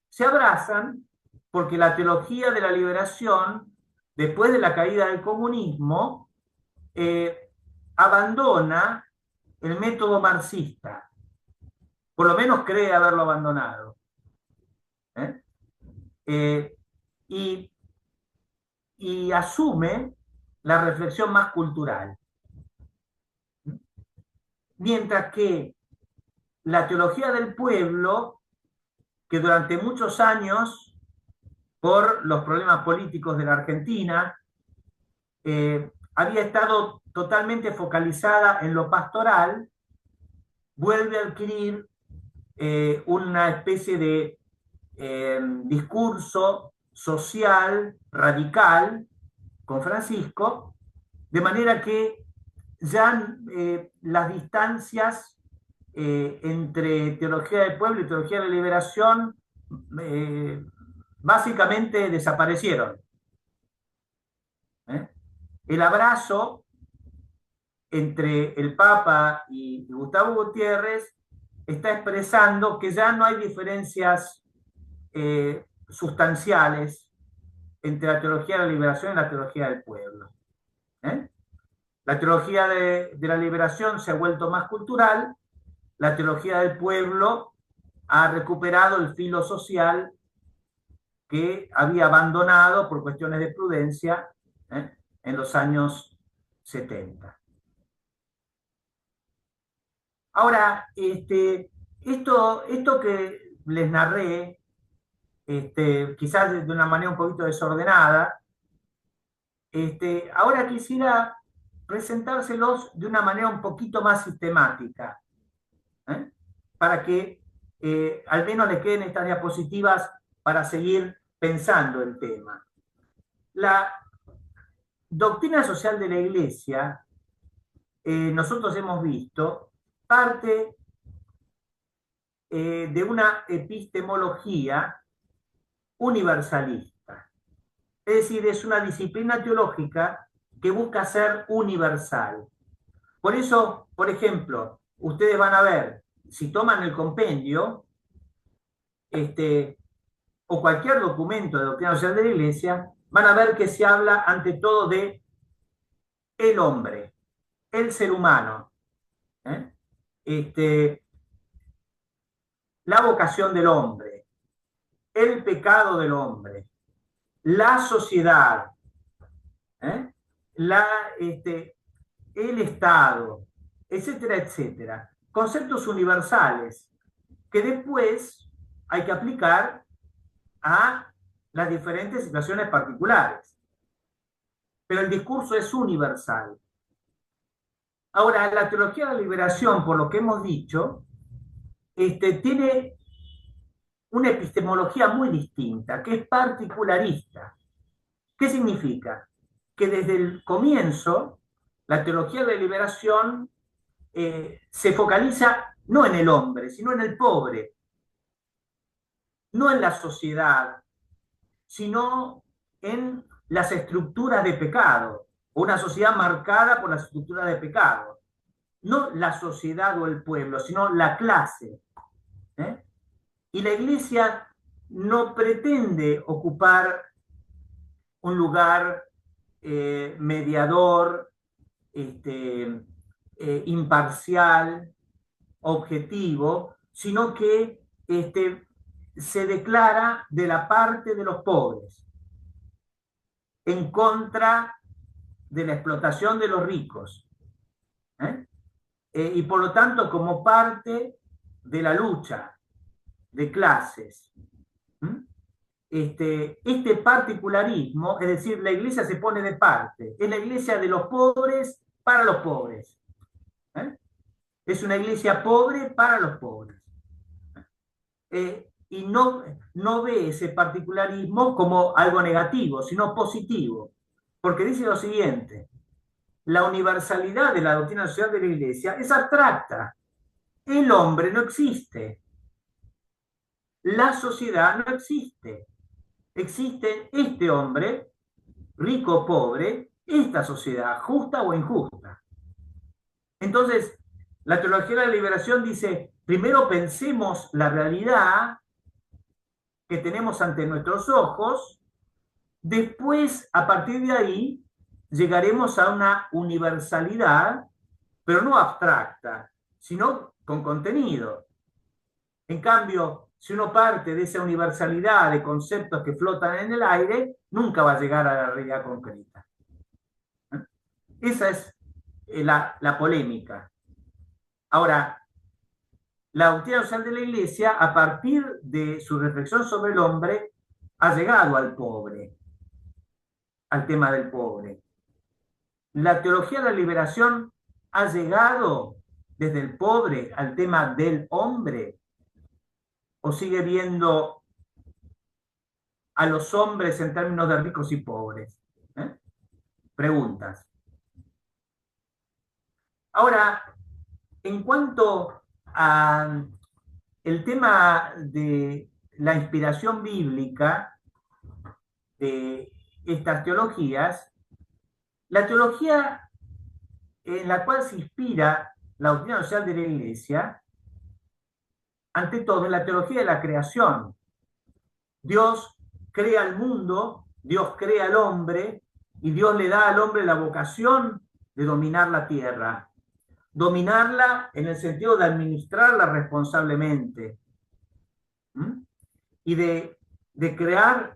Se abrazan porque la teología de la liberación, después de la caída del comunismo, abandona el método marxista. Por lo menos cree haberlo abandonado. Y asume la reflexión más cultural. Mientras que la teología del pueblo, que durante muchos años, por los problemas políticos de la Argentina, había estado totalmente focalizada en lo pastoral, vuelve a adquirir una especie de discurso social radical con Francisco, de manera que ya las distancias entre teología del pueblo y teología de la liberación básicamente desaparecieron. El abrazo entre el Papa y Gustavo Gutiérrez está expresando que ya no hay diferencias sustanciales entre la teología de la liberación y la teología del pueblo. La teología de la liberación se ha vuelto más cultural, la teología del pueblo ha recuperado el filo social que había abandonado por cuestiones de prudencia en los años 70. Ahora, esto que les narré, quizás de una manera un poquito desordenada, ahora quisiera presentárselos de una manera un poquito más sistemática, para que al menos les queden estas diapositivas para seguir pensando el tema. La doctrina social de la Iglesia, nosotros hemos visto, parte de una epistemología universalista. Es decir, es una disciplina teológica que busca ser universal. Por eso, por ejemplo, ustedes van a ver, si toman el compendio, o cualquier documento de doctrina social de la Iglesia, van a ver que se habla ante todo de el hombre, el ser humano, la vocación del hombre, el pecado del hombre, la sociedad, el Estado, etcétera, etcétera. Conceptos universales que después hay que aplicar a las diferentes situaciones particulares. Pero el discurso es universal. Ahora, la teología de la liberación, por lo que hemos dicho, tiene una epistemología muy distinta, que es particularista. ¿Qué significa? Que desde el comienzo la teología de la liberación se focaliza no en el hombre, sino en el pobre, no en la sociedad, sino en las estructuras de pecado, o una sociedad marcada por las estructuras de pecado. No la sociedad o el pueblo, sino la clase. Y la Iglesia no pretende ocupar un lugar mediador, imparcial, objetivo, sino que se declara de la parte de los pobres, en contra de la explotación de los ricos. Y por lo tanto, como parte de la lucha de clases. Este particularismo, es decir, la Iglesia se pone de parte, es la Iglesia de los pobres para los pobres. Es una Iglesia pobre para los pobres. Y no ve ese particularismo como algo negativo, sino positivo, porque dice lo siguiente: la universalidad de la doctrina social de la Iglesia es abstracta. El hombre no existe. La sociedad no existe. Existe este hombre, rico o pobre, esta sociedad, justa o injusta. Entonces, la teología de la liberación dice, primero pensemos la realidad que tenemos ante nuestros ojos, después, a partir de ahí, llegaremos a una universalidad, pero no abstracta, sino con contenido. En cambio, si uno parte de esa universalidad de conceptos que flotan en el aire, nunca va a llegar a la realidad concreta. Esa es la polémica. Ahora, la doctrina social de la Iglesia, a partir de su reflexión sobre el hombre, ha llegado al pobre, al tema del pobre. La teología de la liberación ha llegado desde el pobre al tema del hombre, o sigue viendo a los hombres en términos de ricos y pobres. Preguntas. Ahora, en cuanto a el tema de la inspiración bíblica de estas teologías, la teología en la cual se inspira la doctrina social de la Iglesia, ante todo, es la teología de la creación. Dios crea el mundo, Dios crea al hombre, y Dios le da al hombre la vocación de dominar la tierra. Dominarla en el sentido de administrarla responsablemente. Y de crear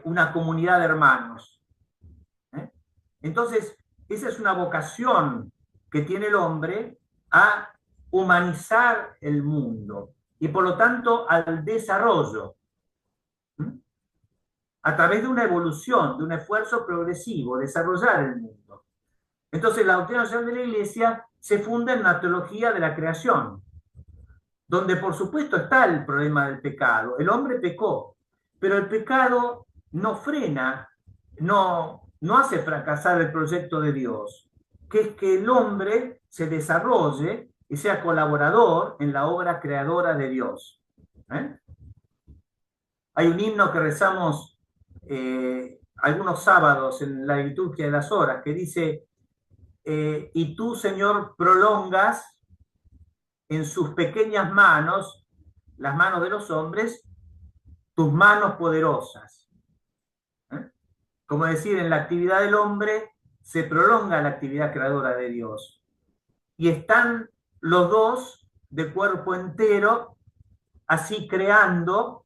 una comunidad de hermanos. Entonces, esa es una vocación que tiene el hombre a humanizar el mundo y por lo tanto al desarrollo, a través de una evolución, de un esfuerzo progresivo, desarrollar el mundo. Entonces la doctrina social de la Iglesia se funda en la teología de la creación, donde por supuesto está el problema del pecado. El hombre pecó, pero el pecado no frena, no hace fracasar el proyecto de Dios, que es que el hombre se desarrolle y sea colaborador en la obra creadora de Dios. Hay un himno que rezamos algunos sábados en la liturgia de las horas, que dice, y tú, Señor, prolongas en sus pequeñas manos, las manos de los hombres, tus manos poderosas. Como decir, en la actividad del hombre se prolonga la actividad creadora de Dios. Y están los dos de cuerpo entero, así creando,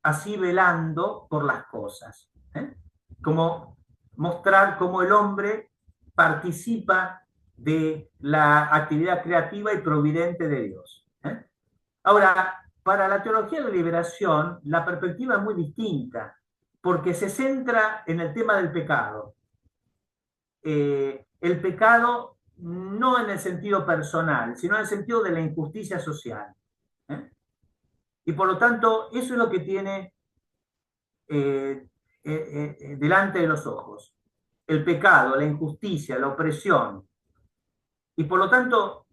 así velando por las cosas. Como mostrar cómo el hombre participa de la actividad creativa y providente de Dios. Ahora, para la teología de la liberación, la perspectiva es muy distinta, porque se centra en el tema del pecado. El pecado no en el sentido personal, sino en el sentido de la injusticia social. Y por lo tanto, eso es lo que tiene delante de los ojos. El pecado, la injusticia, la opresión. Y por lo tanto,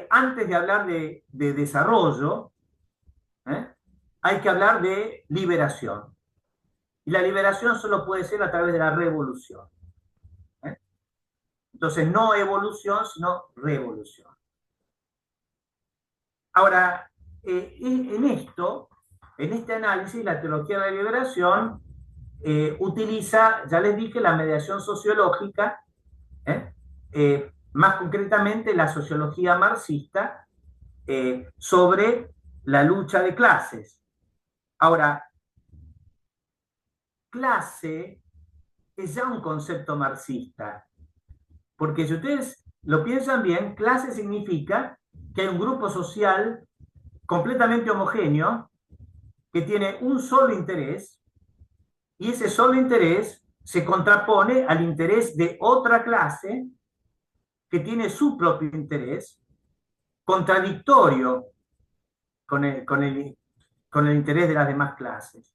antes de hablar de desarrollo, hay que hablar de liberación. Y la liberación solo puede ser a través de la revolución. Entonces, no evolución, sino revolución. Ahora, en este análisis, la teología de la liberación utiliza, ya les dije, la mediación sociológica, más concretamente la sociología marxista, sobre la lucha de clases. Ahora, clase es ya un concepto marxista, porque si ustedes lo piensan bien, clase significa que hay un grupo social completamente homogéneo que tiene un solo interés, y ese solo interés se contrapone al interés de otra clase que tiene su propio interés, contradictorio con el interés de las demás clases.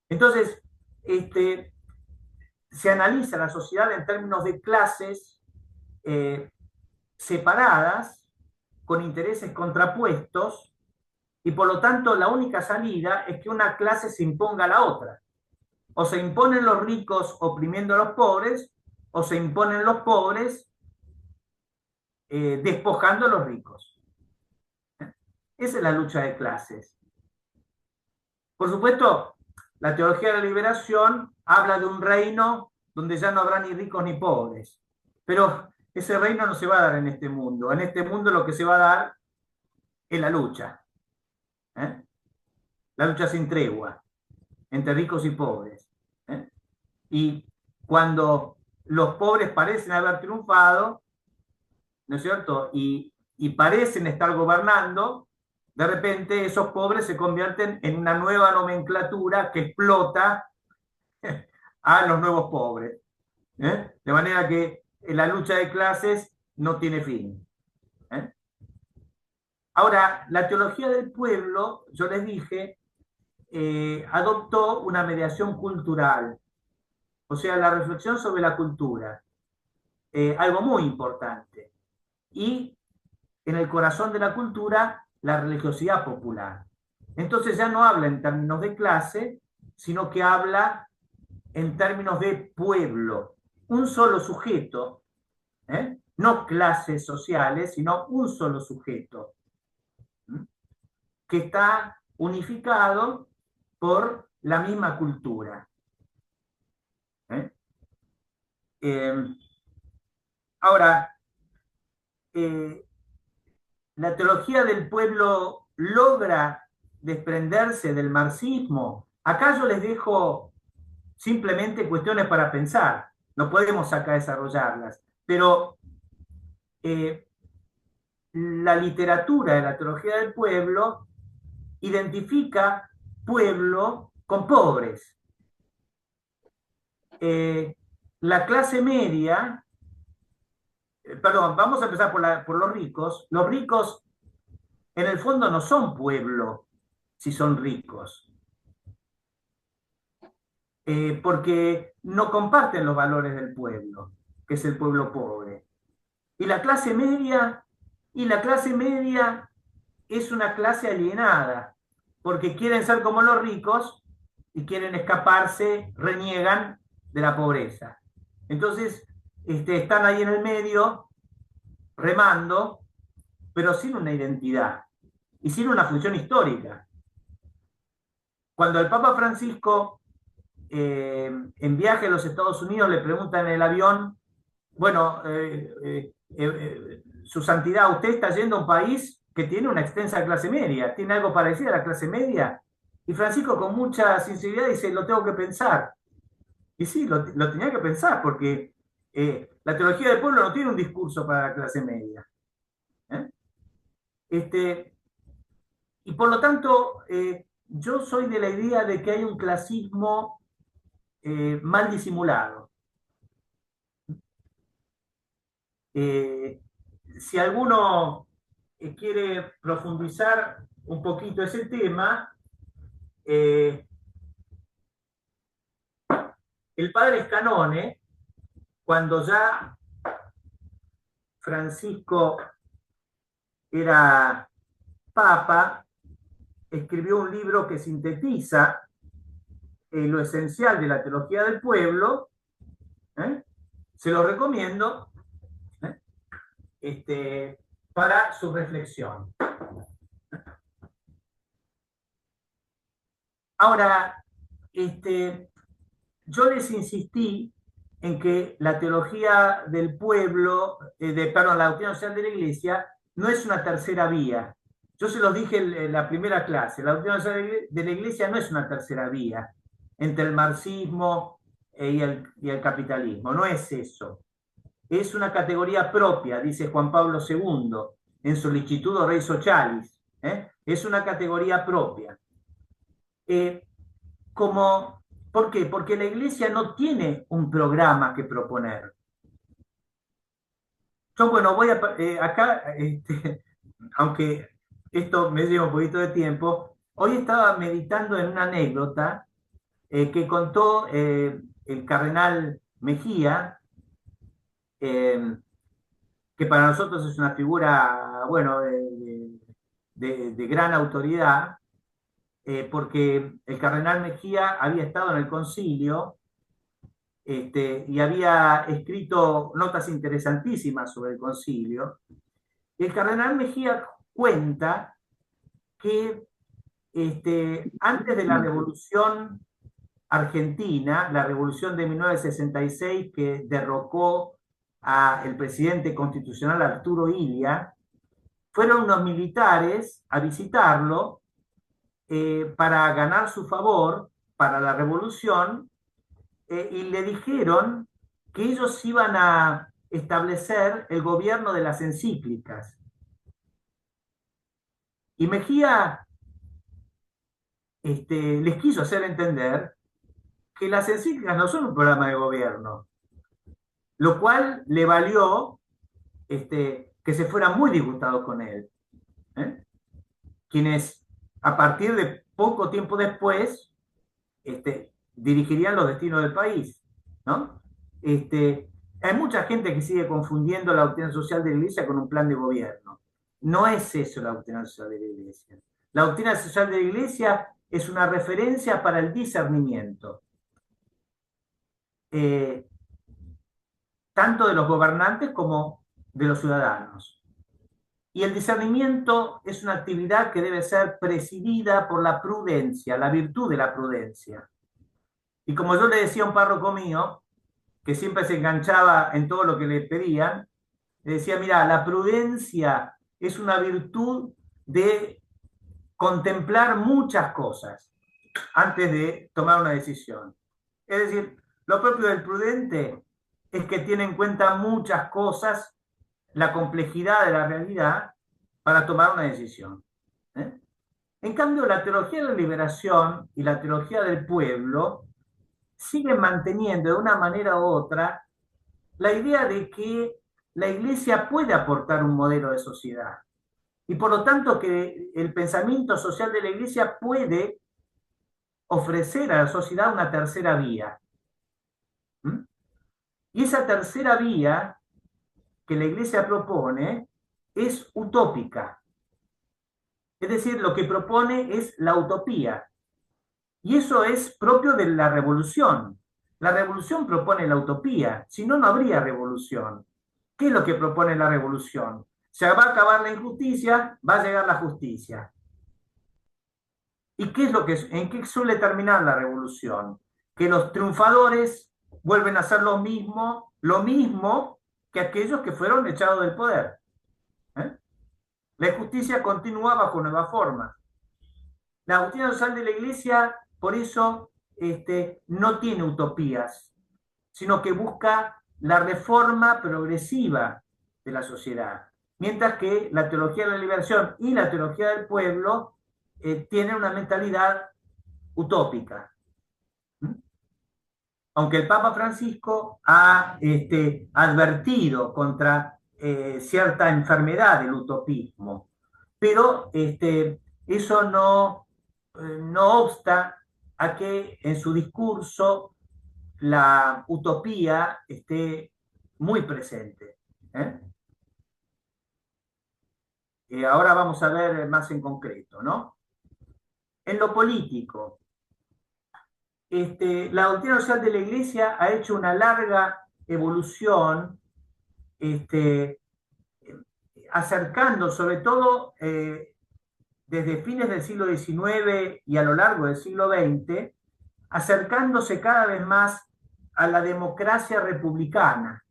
Entonces, se analiza la sociedad en términos de clases separadas, con intereses contrapuestos, y por lo tanto la única salida es que una clase se imponga a la otra. O se imponen los ricos oprimiendo a los pobres, o se imponen los pobres despojando a los ricos. Esa es la lucha de clases. Por supuesto, la teología de la liberación habla de un reino donde ya no habrá ni ricos ni pobres. Pero ese reino no se va a dar en este mundo. En este mundo lo que se va a dar es la lucha. La lucha sin tregua entre ricos y pobres. Y cuando los pobres parecen haber triunfado, ¿no es cierto? Y parecen estar gobernando, de repente esos pobres se convierten en una nueva nomenclatura que explota a los nuevos pobres. De manera que la lucha de clases no tiene fin. Ahora, la teología del pueblo, yo les dije, adoptó una mediación cultural, o sea, la reflexión sobre la cultura, algo muy importante. Y en el corazón de la cultura, la religiosidad popular. Entonces ya no habla en términos de clase, sino que habla en términos de pueblo, un solo sujeto, no clases sociales, sino un solo sujeto, que está unificado por la misma cultura. Ahora, la teología del pueblo logra desprenderse del marxismo. Acá yo les dejo simplemente cuestiones para pensar, no podemos acá desarrollarlas, pero la literatura de la teología del pueblo identifica pueblo con pobres. La clase media, perdón, vamos a empezar por los ricos. Los ricos en el fondo no son pueblo si son ricos, porque no comparten los valores del pueblo, que es el pueblo pobre. Y la clase media es una clase alienada, porque quieren ser como los ricos y quieren escaparse, reniegan de la pobreza. Entonces, están ahí en el medio, remando, pero sin una identidad y sin una función histórica. Cuando el Papa Francisco, en viaje a los Estados Unidos, le pregunta en el avión, bueno, su santidad, usted está yendo a un país que tiene una extensa clase media, ¿tiene algo parecido a la clase media? Y Francisco, con mucha sinceridad, dice, lo tengo que pensar. Y sí, lo tenía que pensar, porque la teología del pueblo no tiene un discurso para la clase media. Y por lo tanto, yo soy de la idea de que hay un clasismo mal disimulado. Si alguno quiere profundizar un poquito ese tema. El padre Scanone, cuando ya Francisco era papa, escribió un libro que sintetiza lo esencial de la teología del pueblo. Se lo recomiendo para su reflexión. Ahora, yo les insistí en que la teología del pueblo, perdón, la doctrina social de la Iglesia, no es una tercera vía. Yo se los dije en la primera clase, la doctrina social de la Iglesia no es una tercera vía entre el marxismo y el capitalismo, no es eso. Es una categoría propia, dice Juan Pablo II en Sollicitudo Rei Socialis. Es una categoría propia. ¿Por qué? Porque la Iglesia no tiene un programa que proponer. Yo, bueno, voy acá, aunque esto me lleva un poquito de tiempo, hoy estaba meditando en una anécdota que contó el cardenal Mejía, que para nosotros es una figura, bueno, de gran autoridad, porque el cardenal Mejía había estado en el concilio y había escrito notas interesantísimas sobre el concilio. El cardenal Mejía cuenta que antes de la Revolución Argentina, la Revolución de 1966 que derrocó al presidente constitucional Arturo Illia, fueron unos militares a visitarlo para ganar su favor para la revolución, y le dijeron que ellos iban a establecer el gobierno de las encíclicas. Y Mejía les quiso hacer entender que las encíclicas no son un programa de gobierno, lo cual le valió que se fueran muy disgustados con él. Quienes a partir de poco tiempo después dirigirían los destinos del país, ¿no? Hay mucha gente que sigue confundiendo la doctrina social de la Iglesia con un plan de gobierno. No es eso la doctrina social de la Iglesia. La doctrina social de la Iglesia es una referencia para el discernimiento, tanto de los gobernantes como de los ciudadanos. Y el discernimiento es una actividad que debe ser presidida por la prudencia, la virtud de la prudencia. Y como yo le decía a un párroco mío, que siempre se enganchaba en todo lo que le pedían, le decía, mira, la prudencia es una virtud de contemplar muchas cosas antes de tomar una decisión. Es decir, lo propio del prudente es que tiene en cuenta muchas cosas, la complejidad de la realidad, para tomar una decisión. En cambio, la teología de la liberación y la teología del pueblo siguen manteniendo de una manera u otra la idea de que la Iglesia puede aportar un modelo de sociedad y por lo tanto que el pensamiento social de la Iglesia puede ofrecer a la sociedad una tercera vía. Y esa tercera vía que la Iglesia propone es utópica. Es decir, lo que propone es la utopía. Y eso es propio de la revolución. La revolución propone la utopía, si no, no habría revolución. ¿Qué es lo que propone la revolución? Se va a acabar la injusticia, va a llegar la justicia. ¿Y qué es en qué suele terminar la revolución? Que los triunfadores vuelven a hacer lo mismo que aquellos que fueron echados del poder. La injusticia continúa bajo nuevas formas. La doctrina social de la Iglesia, por eso, no tiene utopías, sino que busca la reforma progresiva de la sociedad. Mientras que la teología de la liberación y la teología del pueblo tienen una mentalidad utópica. Aunque el Papa Francisco ha advertido contra cierta enfermedad del utopismo, pero eso no obsta a que en su discurso la utopía esté muy presente. Ahora vamos a ver más en concreto, ¿no? En lo político, la doctrina social de la Iglesia ha hecho una larga evolución, acercando, sobre todo desde fines del siglo XIX y a lo largo del siglo XX, acercándose cada vez más a la democracia republicana.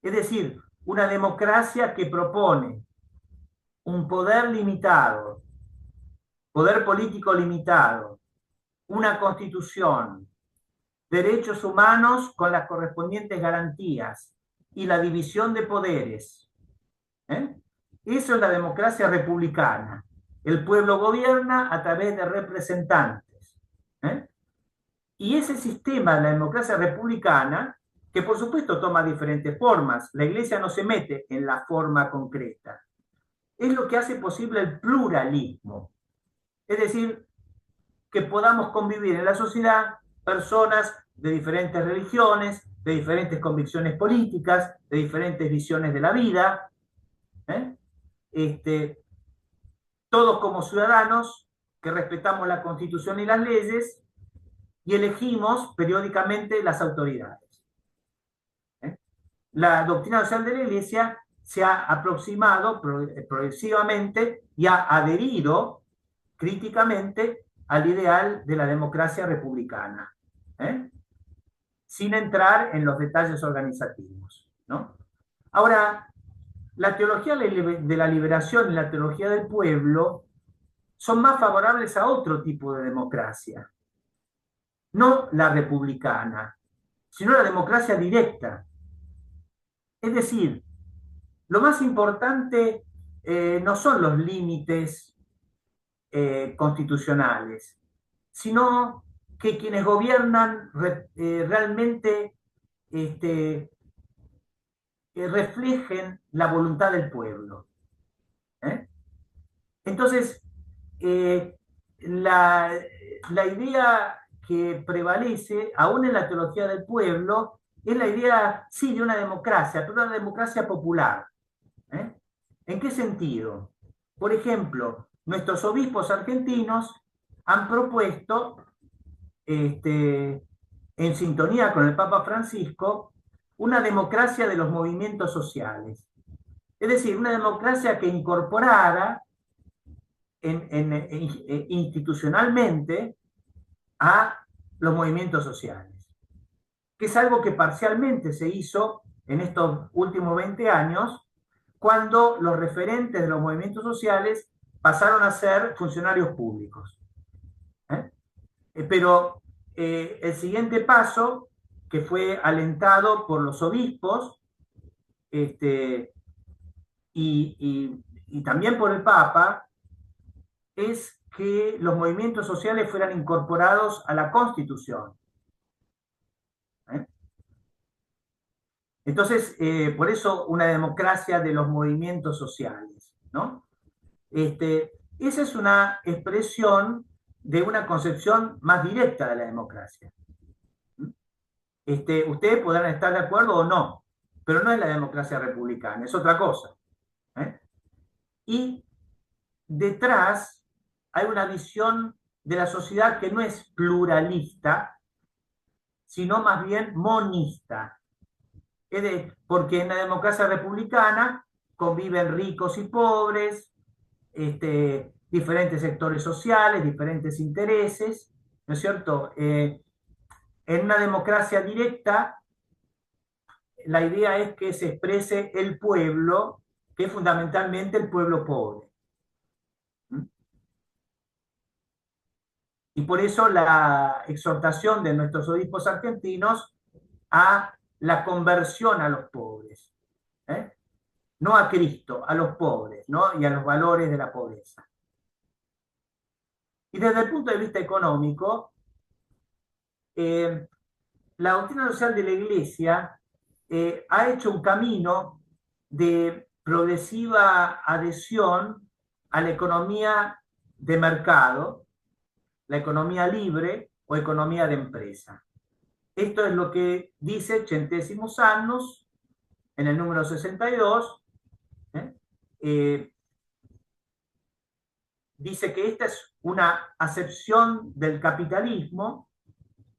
Es decir, una democracia que propone un poder limitado, poder político limitado, una constitución, derechos humanos con las correspondientes garantías y la división de poderes. Eso es la democracia republicana. El pueblo gobierna a través de representantes. Y ese sistema de la democracia republicana, que por supuesto toma diferentes formas, la Iglesia no se mete en la forma concreta, es lo que hace posible el pluralismo. Es decir, que podamos convivir en la sociedad personas de diferentes religiones, de diferentes convicciones políticas, de diferentes visiones de la vida, todos como ciudadanos que respetamos la Constitución y las leyes y elegimos periódicamente las autoridades. La doctrina social de la Iglesia se ha aproximado progresivamente y ha adherido críticamente al ideal de la democracia republicana, sin entrar en los detalles organizativos, ¿no? Ahora, la teología de la liberación y la teología del pueblo son más favorables a otro tipo de democracia, no la republicana, sino la democracia directa. Es decir, lo más importante no son los límites constitucionales, sino que quienes gobiernan realmente reflejen la voluntad del pueblo. Entonces, la idea que prevalece, aún en la teología del pueblo, es la idea, sí, de una democracia, pero una democracia popular. ¿En qué sentido? Por ejemplo, nuestros obispos argentinos han propuesto, en sintonía con el Papa Francisco, una democracia de los movimientos sociales. Es decir, una democracia que incorporara institucionalmente a los movimientos sociales, que es algo que parcialmente se hizo en estos últimos 20 años, cuando los referentes de los movimientos sociales pasaron a ser funcionarios públicos. Pero el siguiente paso, que fue alentado por los obispos y también por el Papa, es que los movimientos sociales fueran incorporados a la Constitución. Entonces, por eso una democracia de los movimientos sociales, ¿no? Esa es una expresión de una concepción más directa de la democracia. Ustedes podrán estar de acuerdo o no, pero no es la democracia republicana, es otra cosa. Y detrás hay una visión de la sociedad que no es pluralista, sino más bien monista. Porque en la democracia republicana conviven ricos y pobres, diferentes sectores sociales, diferentes intereses, ¿no es cierto? En una democracia directa, la idea es que se exprese el pueblo, que es fundamentalmente el pueblo pobre. Y por eso la exhortación de nuestros obispos argentinos a la conversión a los pobres, no a Cristo, a los pobres, ¿no? Y a los valores de la pobreza. Y desde el punto de vista económico, la doctrina social de la Iglesia ha hecho un camino de progresiva adhesión a la economía de mercado, la economía libre o economía de empresa. Esto es lo que dice Centésimos Annus en el número 62. Dice que esta es una acepción del capitalismo,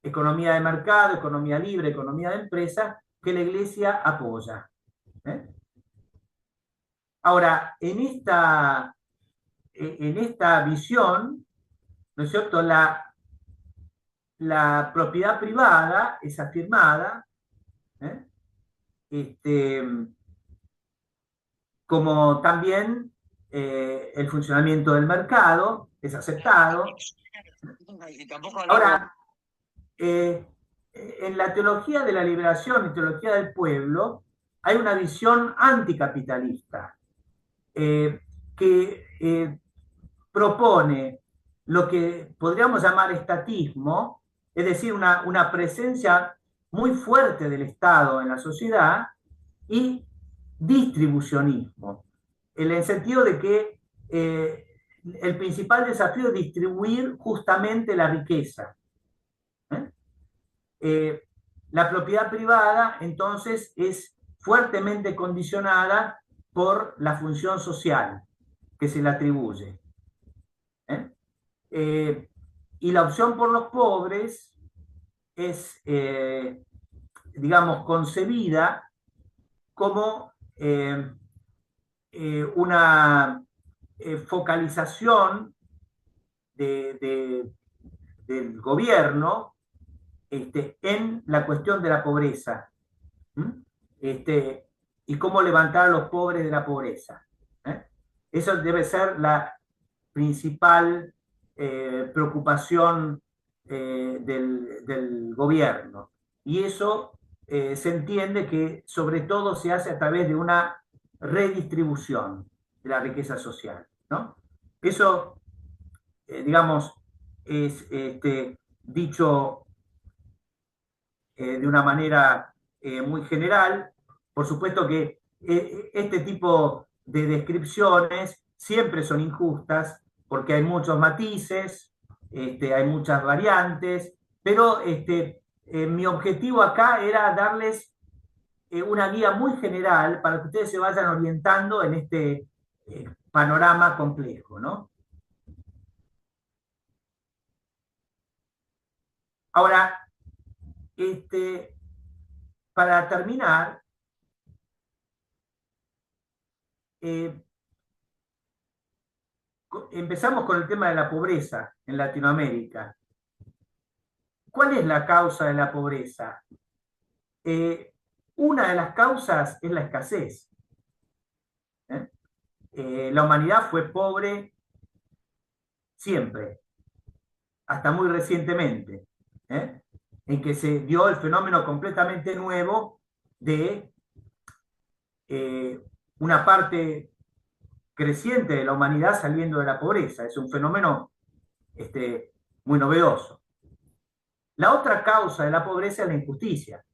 economía de mercado, economía libre, economía de empresa, que la Iglesia apoya. Ahora, en esta visión, ¿no es cierto?, la propiedad privada es afirmada, como también el funcionamiento del mercado es aceptado. Ahora, en la teología de la liberación y teología del pueblo hay una visión anticapitalista que propone lo que podríamos llamar estatismo, es decir, una presencia muy fuerte del Estado en la sociedad, y distribucionismo, en el sentido de que el principal desafío es distribuir justamente la riqueza. La propiedad privada, entonces, es fuertemente condicionada por la función social que se le atribuye. Y la opción por los pobres es, digamos, concebida como una focalización del gobierno en la cuestión de la pobreza, y cómo levantar a los pobres de la pobreza. Eso debe ser la principal preocupación del gobierno. Y eso se entiende que sobre todo se hace a través de una redistribución de la riqueza social, ¿no? Eso, digamos, es dicho de una manera muy general. Por supuesto que este tipo de descripciones siempre son injustas porque hay muchos matices, hay muchas variantes, pero mi objetivo acá era darles una guía muy general para que ustedes se vayan orientando en este panorama complejo, ¿no? Ahora, para terminar, empezamos con el tema de la pobreza en Latinoamérica. ¿Cuál es la causa de la pobreza? Una de las causas es la escasez. La humanidad fue pobre siempre, hasta muy recientemente, en que se dio el fenómeno completamente nuevo de una parte creciente de la humanidad saliendo de la pobreza. Es un fenómeno muy novedoso. La otra causa de la pobreza es la injusticia.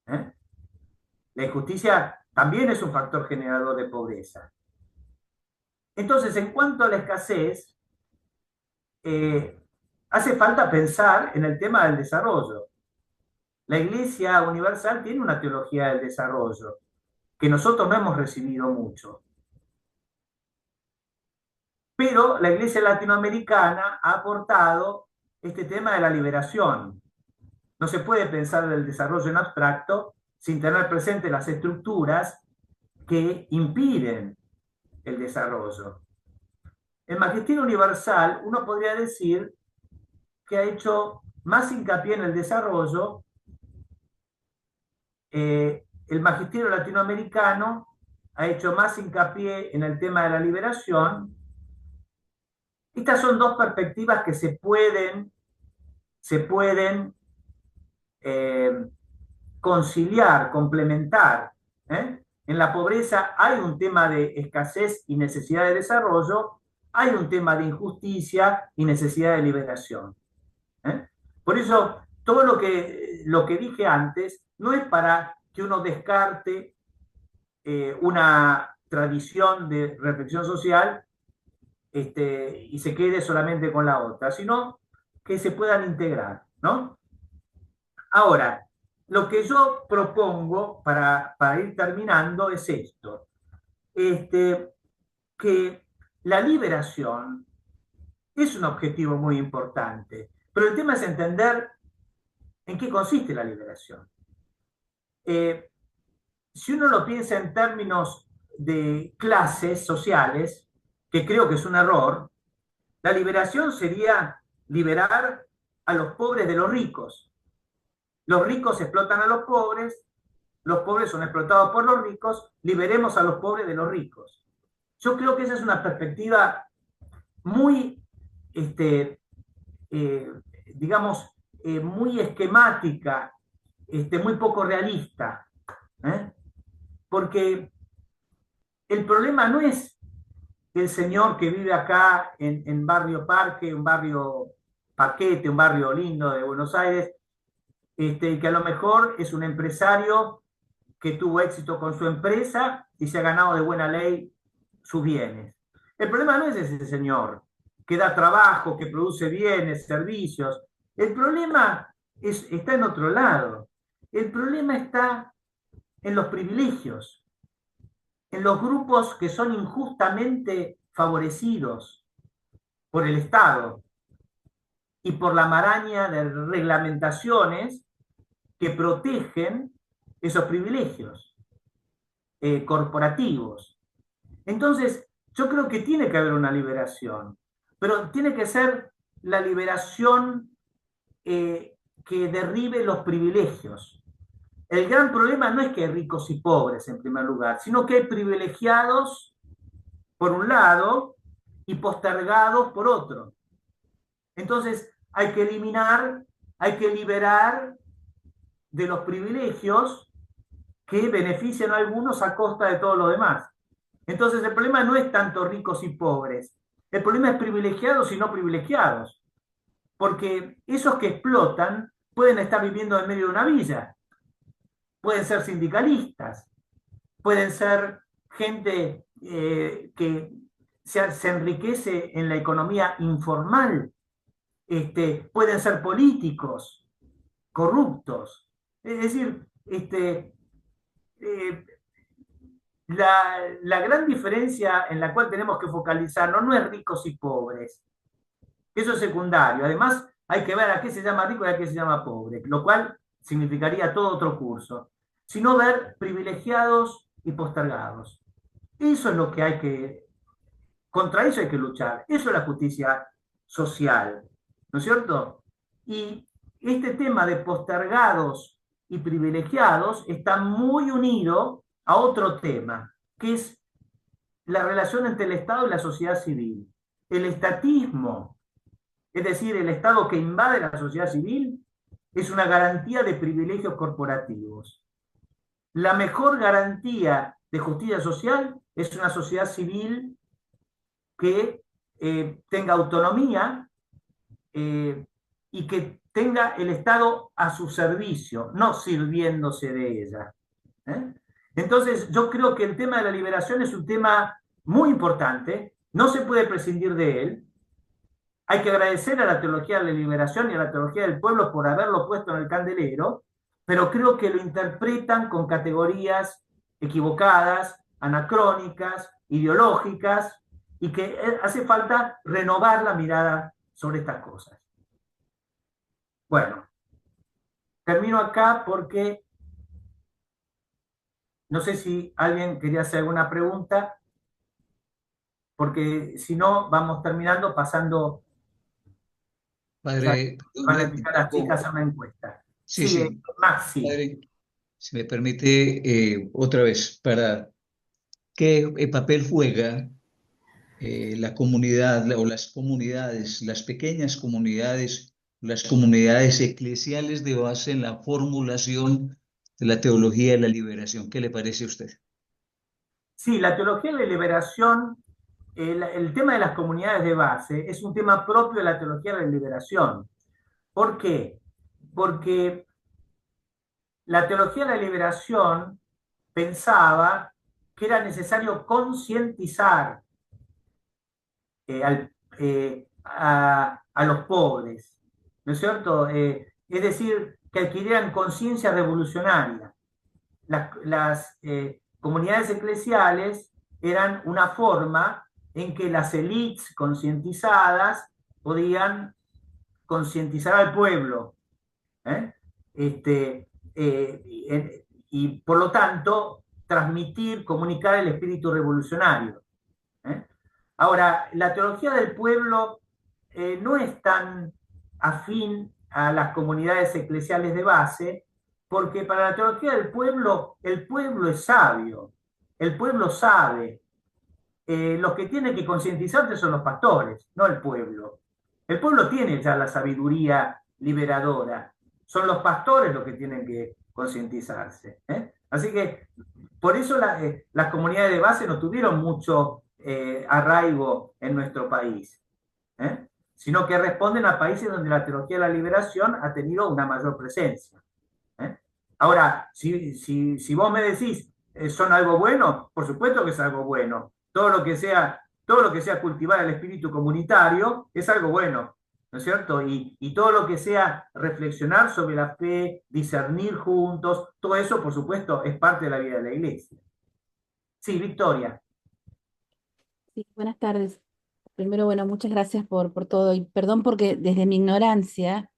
La injusticia también es un factor generador de pobreza. Entonces, en cuanto a la escasez, hace falta pensar en el tema del desarrollo. La Iglesia Universal tiene una teología del desarrollo que nosotros no hemos recibido mucho. Pero la Iglesia latinoamericana ha aportado este tema de la liberación. No se puede pensar del desarrollo en abstracto sin tener presente las estructuras que impiden el desarrollo. El Magisterio Universal, uno podría decir que ha hecho más hincapié en el desarrollo. El Magisterio Latinoamericano ha hecho más hincapié en el tema de la liberación. Estas son dos perspectivas que se pueden conciliar, complementar. En la pobreza hay un tema de escasez y necesidad de desarrollo, hay un tema de injusticia y necesidad de liberación. Por eso, todo lo que dije antes no es para que uno descarte una tradición de reflexión social y se quede solamente con la otra, sino que se puedan integrar, ¿no? Ahora, lo que yo propongo para ir terminando es esto, que la liberación es un objetivo muy importante, pero el tema es entender en qué consiste la liberación. Si uno lo piensa en términos de clases sociales, que creo que es un error, la liberación sería liberar a los pobres de los ricos. Los ricos explotan a los pobres son explotados por los ricos, liberemos a los pobres de los ricos. Yo creo que esa es una perspectiva muy, digamos, muy esquemática, muy poco realista, porque el problema no es el señor que vive acá en Barrio Parque, un barrio Paquete, un barrio lindo de Buenos Aires, que a lo mejor es un empresario que tuvo éxito con su empresa y se ha ganado de buena ley sus bienes. El problema no es ese señor que da trabajo, que produce bienes, servicios. El problema está en otro lado. El problema está en los privilegios, en los grupos que son injustamente favorecidos por el Estado y por la maraña de reglamentaciones que protegen esos privilegios corporativos. Entonces, yo creo que tiene que haber una liberación, pero tiene que ser la liberación que derribe los privilegios. El gran problema no es que hay ricos y pobres en primer lugar, sino que hay privilegiados por un lado y postergados por otro. Entonces, hay que eliminar, hay que liberar de los privilegios que benefician a algunos a costa de todo lo demás. Entonces, el problema no es tanto ricos y pobres, el problema es privilegiados y no privilegiados, porque esos que explotan pueden estar viviendo en medio de una villa, pueden ser sindicalistas, pueden ser gente que se enriquece en la economía informal, pueden ser políticos corruptos. Es decir, la gran diferencia en la cual tenemos que focalizarnos no es ricos y pobres. Eso es secundario. Además, hay que ver a qué se llama rico y a qué se llama pobre, lo cual significaría todo otro curso. Sino ver privilegiados y postergados. Eso es lo que hay que... Contra eso hay que luchar. Eso es la justicia social. ¿No es cierto? Y este tema de postergados y privilegiados está muy unido a otro tema, que es la relación entre el Estado y la sociedad civil. El estatismo, es decir, el Estado que invade la sociedad civil, es una garantía de privilegios corporativos. La mejor garantía de justicia social es una sociedad civil que tenga autonomía y que tenga el Estado a su servicio, no sirviéndose de ella. Entonces, yo creo que el tema de la liberación es un tema muy importante, no se puede prescindir de él. Hay que agradecer a la teología de la liberación y a la teología del pueblo por haberlo puesto en el candelero, pero creo que lo interpretan con categorías equivocadas, anacrónicas, ideológicas, y que hace falta renovar la mirada sobre estas cosas. Bueno, termino acá porque no sé si alguien quería hacer alguna pregunta, porque si no, vamos terminando pasando Padre, van a invitar a las chicas a una encuesta. sí, sí. Maxi. Padre, si me permite, otra vez, para qué papel juega la comunidad o las comunidades, las pequeñas comunidades, las comunidades eclesiales de base en la formulación de la teología de la liberación. ¿Qué le parece a usted? Sí, la teología de la liberación, el tema de las comunidades de base es un tema propio de la teología de la liberación. ¿Por qué? Porque la teología de la liberación pensaba que era necesario concientizar a los pobres, ¿no es cierto? Es decir, que adquirieran conciencia revolucionaria. Las comunidades eclesiales eran una forma en que las élites concientizadas podían concientizar al pueblo, ¿eh? Y por lo tanto transmitir, comunicar el espíritu revolucionario, ¿eh? Ahora, la teología del pueblo no es tan afín a las comunidades eclesiales de base, porque para la teología del pueblo, el pueblo es sabio, el pueblo sabe. Los que tienen que concientizarse son los pastores, no el pueblo. El pueblo tiene ya la sabiduría liberadora, son los pastores los que tienen que concientizarse, ¿eh? Así que por eso las comunidades de base no tuvieron mucho arraigo en nuestro país, ¿eh? Sino que responden a países donde la teología de la liberación ha tenido una mayor presencia, ¿eh? Ahora, si vos me decís, ¿son algo bueno? Por supuesto que es algo bueno. Todo lo que sea cultivar el espíritu comunitario es algo bueno, ¿no es cierto? Y todo lo que sea reflexionar sobre la fe, discernir juntos, todo eso, por supuesto, es parte de la vida de la iglesia. Sí, Victoria. Sí, buenas tardes. Primero, bueno, muchas gracias por todo y perdón porque desde mi ignorancia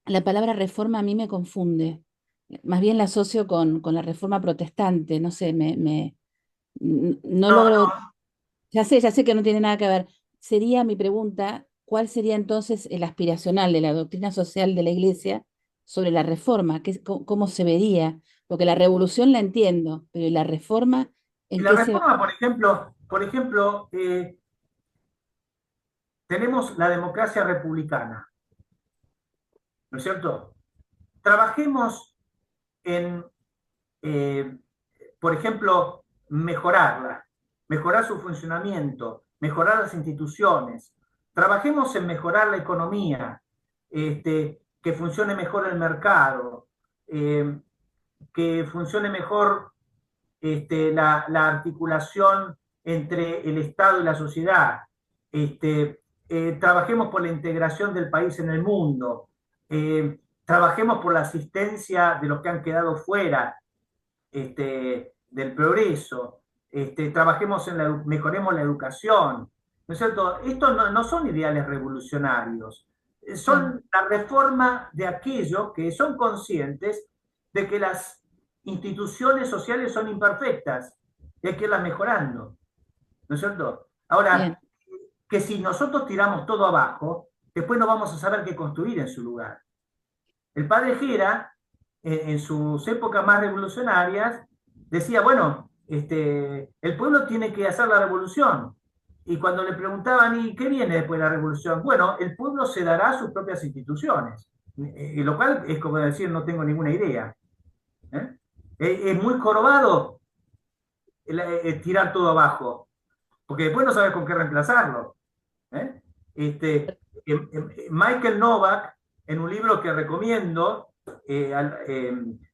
la palabra reforma a mí me confunde. Más bien la asocio con la reforma protestante, no sé, no logro, ya sé que no tiene nada que ver. Sería mi pregunta, ¿cuál sería entonces el aspiracional de la doctrina social de la Iglesia sobre la reforma? ¿Cómo se vería? Porque la revolución la entiendo, pero ¿y la reforma en La qué se...? reforma, por ejemplo, tenemos la democracia republicana, ¿no es cierto? Trabajemos en, por ejemplo, mejorar su funcionamiento, mejorar las instituciones. Trabajemos en mejorar la economía, que funcione mejor el mercado, que funcione mejor la articulación entre el Estado y la sociedad. Trabajemos por la integración del país en el mundo. Trabajemos por la asistencia de los que han quedado fuera del progreso. Mejoremos la educación, ¿no es cierto? Estos no son ideales revolucionarios, son la reforma de aquellos que son conscientes de que las instituciones sociales son imperfectas y hay que irlas mejorando, ¿no es cierto? Ahora, bien, que si nosotros tiramos todo abajo, después no vamos a saber qué construir en su lugar. El padre Gera, en sus épocas más revolucionarias, decía, bueno, el pueblo tiene que hacer la revolución. Y cuando le preguntaban, ¿y qué viene después de la revolución? Bueno, el pueblo se dará sus propias instituciones. Lo cual es como decir, no tengo ninguna idea. Es muy jorobado tirar todo abajo, porque después no sabes con qué reemplazarlo. Michael Novak, en un libro que recomiendo,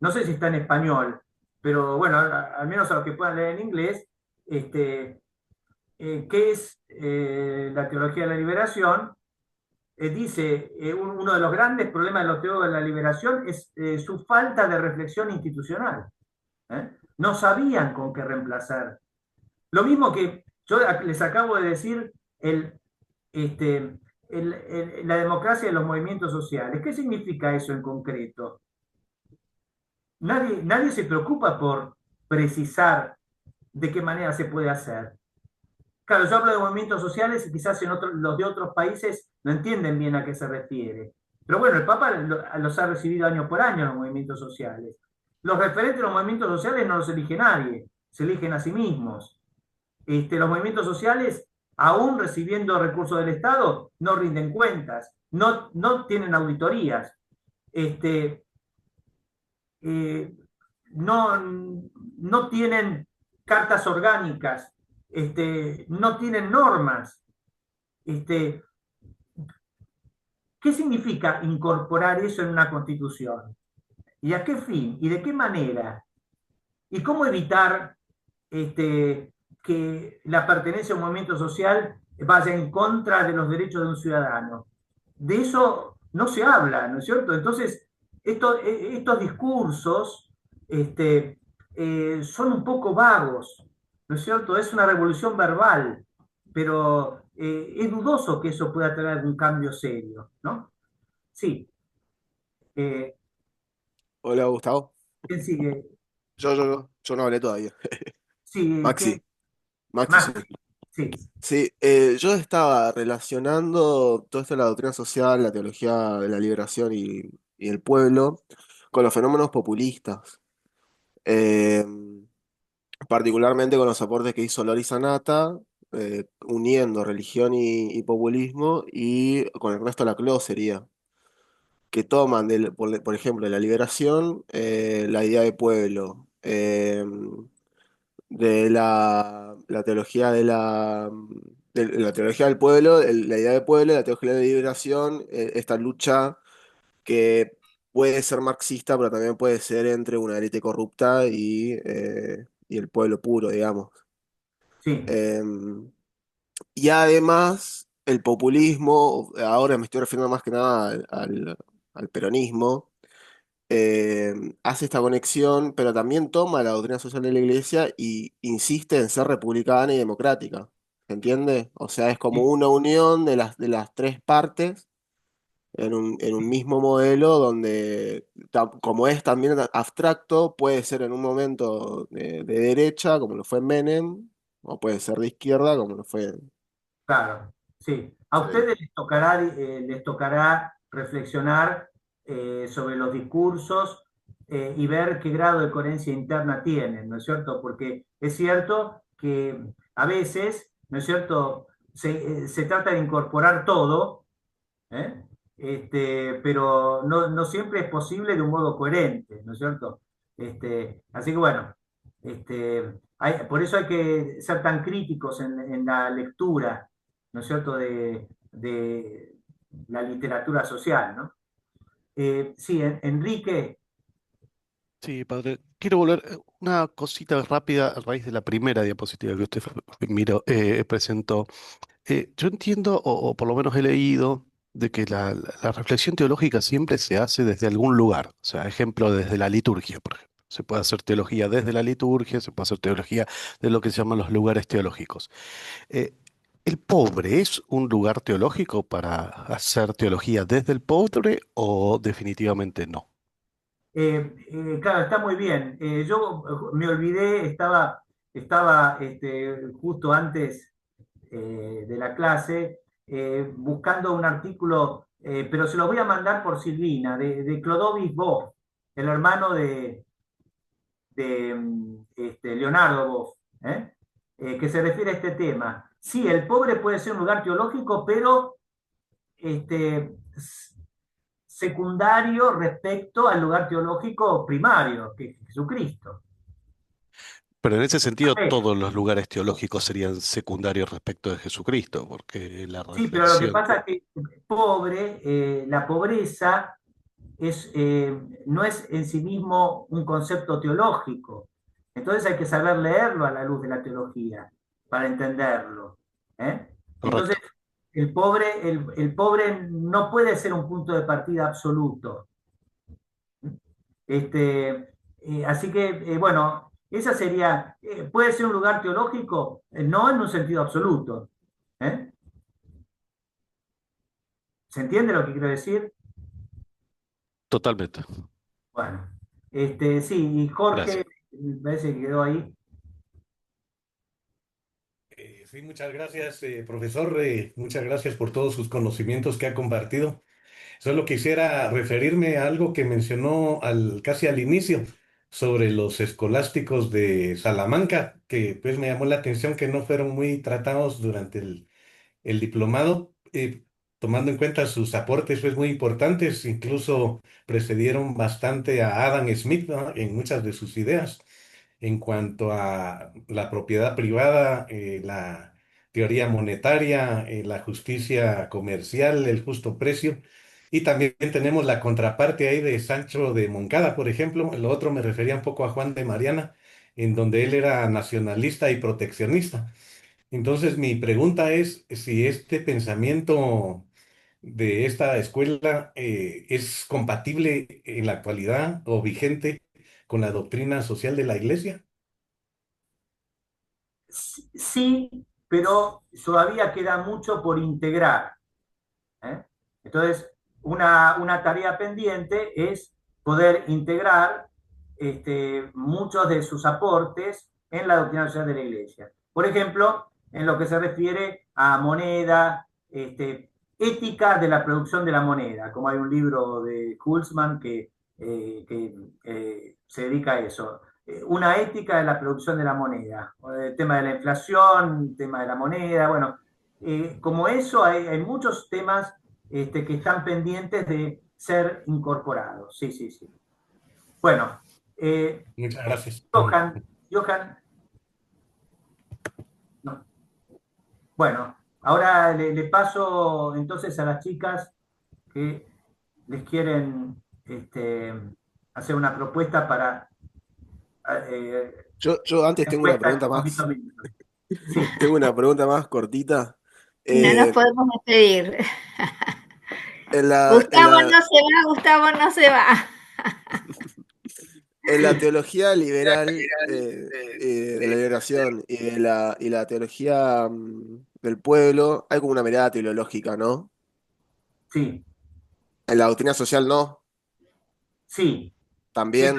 no sé si está en español, pero bueno, al menos a los que puedan leer en inglés, ¿qué es la teología de la liberación? Dice, uno de los grandes problemas de los teólogos de la liberación es su falta de reflexión institucional. No sabían con qué reemplazar. Lo mismo que yo les acabo de decir, la democracia de los movimientos sociales. ¿Qué significa eso en concreto? Nadie se preocupa por precisar de qué manera se puede hacer. Claro, yo hablo de movimientos sociales y quizás los de otros países no entienden bien a qué se refiere. Pero bueno, el Papa los ha recibido año por año, los movimientos sociales. Los referentes de los movimientos sociales no los elige nadie, se eligen a sí mismos. Los movimientos sociales, aún recibiendo recursos del Estado, no rinden cuentas, no tienen auditorías, no tienen cartas orgánicas, no tienen normas. ¿Qué significa incorporar eso en una constitución? ¿Y a qué fin? ¿Y de qué manera? ¿Y cómo evitar que que la pertenencia a un movimiento social vaya en contra de los derechos de un ciudadano. De eso no se habla, ¿no es cierto? Entonces, estos discursos son un poco vagos, ¿no es cierto? Es una revolución verbal, pero es dudoso que eso pueda tener algún cambio serio, ¿no? Sí. Hola, Gustavo. ¿Quién sigue? Yo no hablé todavía. Sí, Maxi, Maxi, sí. Más, sí, Sí, yo estaba relacionando todo esto de la doctrina social, la teología de la liberación y el pueblo con los fenómenos populistas. Eh, Particularmente con los aportes que hizo Lori Sanata, uniendo religión y populismo, y con Ernesto Laclau sería, que toman, por ejemplo, de la liberación, la idea de pueblo, de la teología de la teología del pueblo, la idea de pueblo, la teología de liberación, esta lucha que puede ser marxista, pero también puede ser entre una élite corrupta y el pueblo puro, digamos. sí, Em, y además, el populismo, ahora me estoy refiriendo más que nada al peronismo, hace esta conexión, pero también toma la doctrina social de la Iglesia y insiste en ser republicana y democrática. ¿Se entiende? O sea, es como sí, una unión de las tres partes en un mismo modelo donde, como es también abstracto, puede ser en un momento de derecha, como lo fue Menem, o puede ser de izquierda, como lo fue. claro, sí. A Sí. ustedes les tocará reflexionar sobre los discursos y ver qué grado de coherencia interna tienen, ¿no es cierto? Porque es cierto que a veces, ¿no es cierto?, se trata de incorporar todo, ¿eh? Pero no siempre es posible de un modo coherente, ¿no es cierto? Así que bueno, por eso hay que ser tan críticos en la lectura, ¿no es cierto?, de la literatura social, ¿no? Sí, Enrique, Sí, padre. Quiero volver una cosita rápida a raíz de la primera diapositiva que usted presentó. Yo entiendo, o por lo menos he leído, de que la reflexión teológica siempre se hace desde algún lugar. O sea, ejemplo, desde la liturgia, por ejemplo. Se puede hacer teología desde la liturgia, se puede hacer teología de lo que se llaman los lugares teológicos. Eh, ¿El pobre es un lugar teológico para hacer teología desde el pobre o definitivamente no? claro, está muy bien. Yo me olvidé, estaba justo antes de la clase buscando un artículo, pero se lo voy a mandar por Silvina, de Clodovis Boff, el hermano de Leonardo Boff, que se refiere a este tema. Sí, el pobre puede ser un lugar teológico, pero este, secundario respecto al lugar teológico primario, que es Jesucristo. Pero en ese sentido, Sí, todos los lugares teológicos serían secundarios respecto de Jesucristo, porque la sí, pero lo que reflexión. pasa es que pobre, la pobreza no es en sí mismo un concepto teológico. Entonces hay que saber leerlo a la luz de la teología para entenderlo. ¿Eh? Entonces, Correcto. el pobre no puede ser un punto de partida absoluto. Así que, bueno, esa sería, puede ser un lugar teológico, no en un sentido absoluto. ¿Eh? ¿Se entiende lo que quiero decir? Totalmente. Bueno, sí, y Jorge, Gracias. me parece que quedó ahí. Sí, muchas gracias, profesor. Muchas gracias por todos sus conocimientos que ha compartido. Solo quisiera referirme a algo que mencionó casi al inicio sobre los escolásticos de Salamanca, que pues me llamó la atención que no fueron muy tratados durante el diplomado, tomando en cuenta sus aportes pues muy importantes, incluso precedieron bastante a Adam Smith, ¿no?, en muchas de sus ideas en cuanto a la propiedad privada, la teoría monetaria, la justicia comercial, el justo precio. Y también tenemos la contraparte ahí de Sancho de Moncada, por ejemplo. Lo otro me refería un poco a Juan de Mariana, en donde él era nacionalista y proteccionista. Entonces, mi pregunta es si este pensamiento de esta escuela es compatible en la actualidad o vigente con la doctrina social de la Iglesia. Sí, pero todavía queda mucho por integrar. ¿eh? Entonces, una tarea pendiente es poder integrar muchos de sus aportes en la doctrina social de la Iglesia. Por ejemplo, en lo que se refiere a moneda, ética de la producción de la moneda, como hay un libro de Kulzmann que se dedica a eso. Una ética de la producción de la moneda, el tema de la inflación, el tema de la moneda, bueno, como eso hay muchos temas que están pendientes de ser incorporados. Sí, sí, sí. Bueno, Muchas gracias. Johan, no. Bueno, ahora le paso entonces a las chicas que les quieren hacer una propuesta para Yo antes tengo una encuesta en pregunta más. poquitos minutos. Sí. Tengo una pregunta más cortita. No nos Eh, podemos despedir. en la, en Gustavo la, no se va, Gustavo no se va. en la teología liberal de la liberación y la teología del pueblo, hay como una mirada teleológica, ¿no? Sí, En la doctrina social no, sí. Sí, también.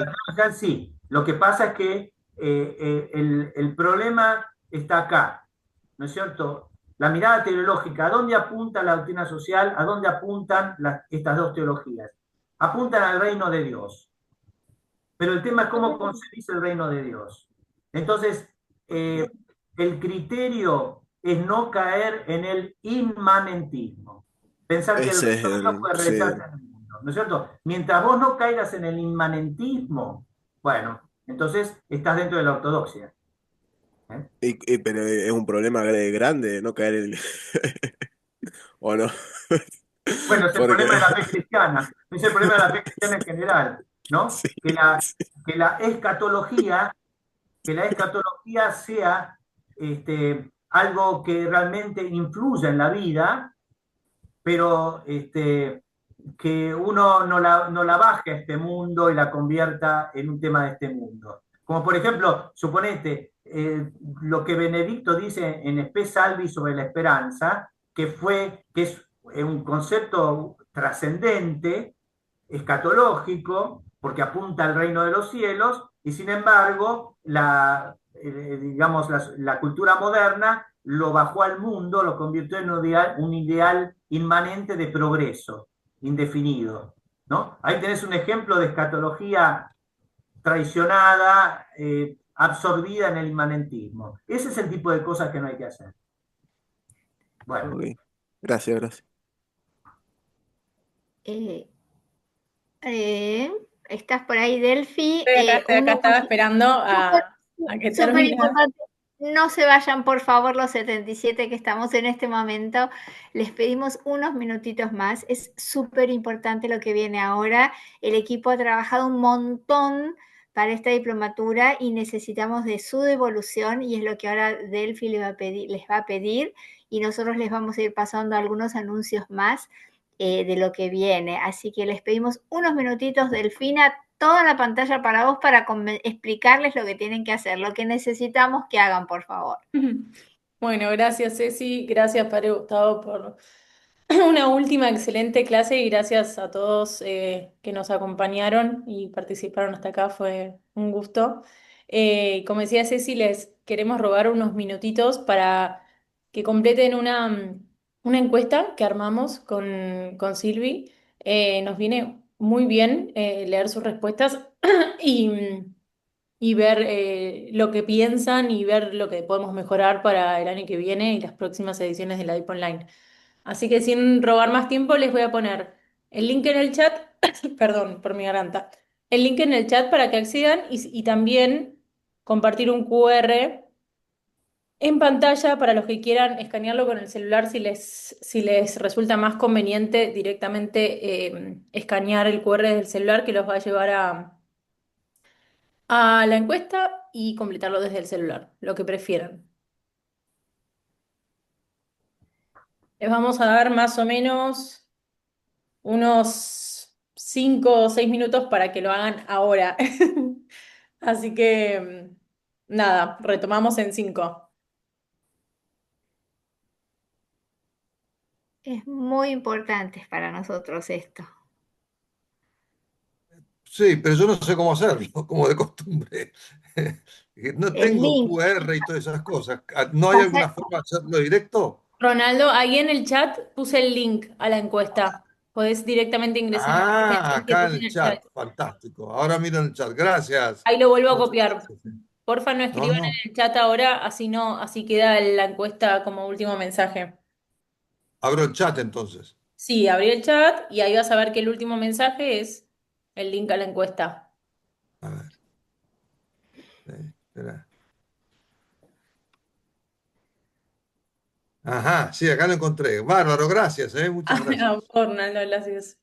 sí. Lo que pasa es que el problema está acá, ¿no es cierto? La mirada teleológica, ¿a dónde apunta la doctrina social? ¿A dónde apuntan estas dos teologías? Apuntan al reino de Dios. Pero el tema es cómo concebís el reino de Dios. Entonces, el criterio es no caer en el inmanentismo. Pensar que el Ese es reino de Dios puede sí. realizarse en el mundo, ¿no es cierto? Mientras vos no caigas en el inmanentismo, bueno, entonces estás dentro de la ortodoxia. Pero es un problema grande no caer en... ¿O no? Bueno, es el Porque... problema de la fe cristiana, es el problema de la fe cristiana en general, ¿no? Sí, Que la escatología sea algo que realmente influya en la vida, pero que uno no la baje a este mundo y la convierta en un tema de este mundo. Como por ejemplo, suponete, lo que Benedicto dice en Spe Salvi sobre la esperanza, que es un concepto trascendente, escatológico, porque apunta al reino de los cielos, y sin embargo, digamos, la cultura moderna lo bajó al mundo, lo convirtió en un ideal inmanente de progreso, indefinido. ¿no? Ahí tenés un ejemplo de escatología traicionada, absorbida en el inmanentismo. Ese es el tipo de cosas que no hay que hacer. Bueno. ok. Gracias. Eh, ¿Estás por ahí, Delphi? Estoy acá, estaba esperando a que Súper termine. importante, no se vayan por favor los 77 que estamos en este momento, les pedimos unos minutitos más, es súper importante lo que viene ahora, el equipo ha trabajado un montón para esta diplomatura y necesitamos de su devolución y es lo que ahora Delphi les va a pedir y nosotros les vamos a ir pasando algunos anuncios más de lo que viene, así que les pedimos unos minutitos, Delfina, toda la pantalla para vos para explicarles lo que tienen que hacer, lo que necesitamos que hagan, por favor. Bueno, gracias Ceci, gracias Padre Gustavo por una última excelente clase y gracias a todos que nos acompañaron y participaron hasta acá, fue un gusto. Como decía Ceci, les queremos robar unos minutitos para que completen una encuesta que armamos con Silvi. Nos viene muy bien leer sus respuestas y, y ver lo que piensan y ver lo que podemos mejorar para el año que viene y las próximas ediciones de la DIP Online. Así que sin robar más tiempo, les voy a poner el link en el chat, perdón por mi garganta, el link en el chat para que accedan y también compartir un QR en pantalla para los que quieran escanearlo con el celular si les resulta más conveniente directamente escanear el QR del celular que los va a llevar a la encuesta y completarlo desde el celular, lo que prefieran. Les vamos a dar más o menos unos 5 o 6 minutos para que lo hagan ahora. Así que, nada, retomamos en 5. Es muy importante para nosotros esto. Sí, pero yo no sé cómo hacerlo, como de costumbre. No El tengo link. QR y todas esas cosas. ¿No hay alguna forma de hacerlo directo? Ronaldo, ahí en el chat puse el link a la encuesta. Podés directamente ingresar a Ah, el link que acá en puse en el el chat. chat. Fantástico. Ahora miro en el chat. Gracias. Ahí lo vuelvo a Muchas copiar. gracias. Porfa, no No, escriban no. en el chat ahora, así no, así queda la encuesta como último mensaje. Abro el chat entonces. Sí, abrí el chat y ahí vas a ver que el último mensaje es el link a la encuesta. A ver. Espera. Ajá, sí, acá lo encontré. Bárbaro, gracias, muchas gracias. Ah, Ronaldo, gracias.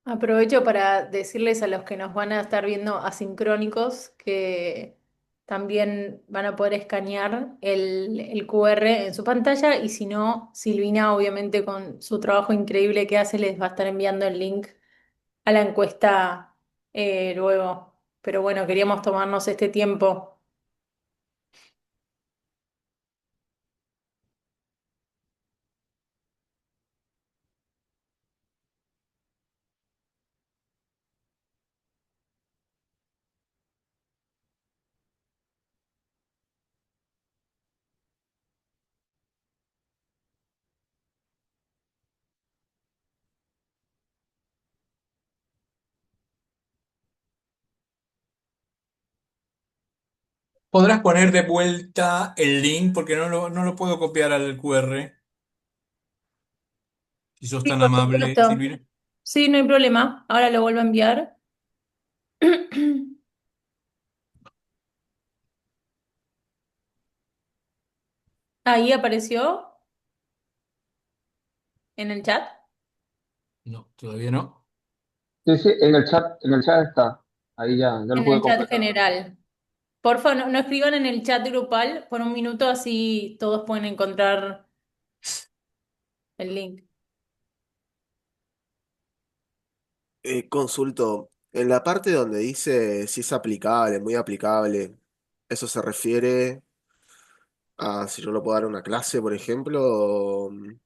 Aprovecho para decirles a los que nos van a estar viendo asincrónicos que también van a poder escanear el QR en su pantalla y si no, Silvina obviamente con su trabajo increíble que hace les va a estar enviando el link a la encuesta luego. Pero bueno, queríamos tomarnos este tiempo. ¿Podrás poner de vuelta el link? Porque no lo puedo copiar al QR. Si sos Sí, tan por amable, supuesto. Silvina. Sí, no hay problema. Ahora lo vuelvo a enviar. Ahí apareció en el chat. No, todavía no. Sí, sí, en el chat está. Ahí ya lo En pude el chat completar. general. Porfa, no escriban en el chat grupal por un minuto, así todos pueden encontrar el link. Consulto, en la parte donde dice si es aplicable, muy aplicable, ¿eso se refiere a si yo lo puedo dar en una clase, por ejemplo,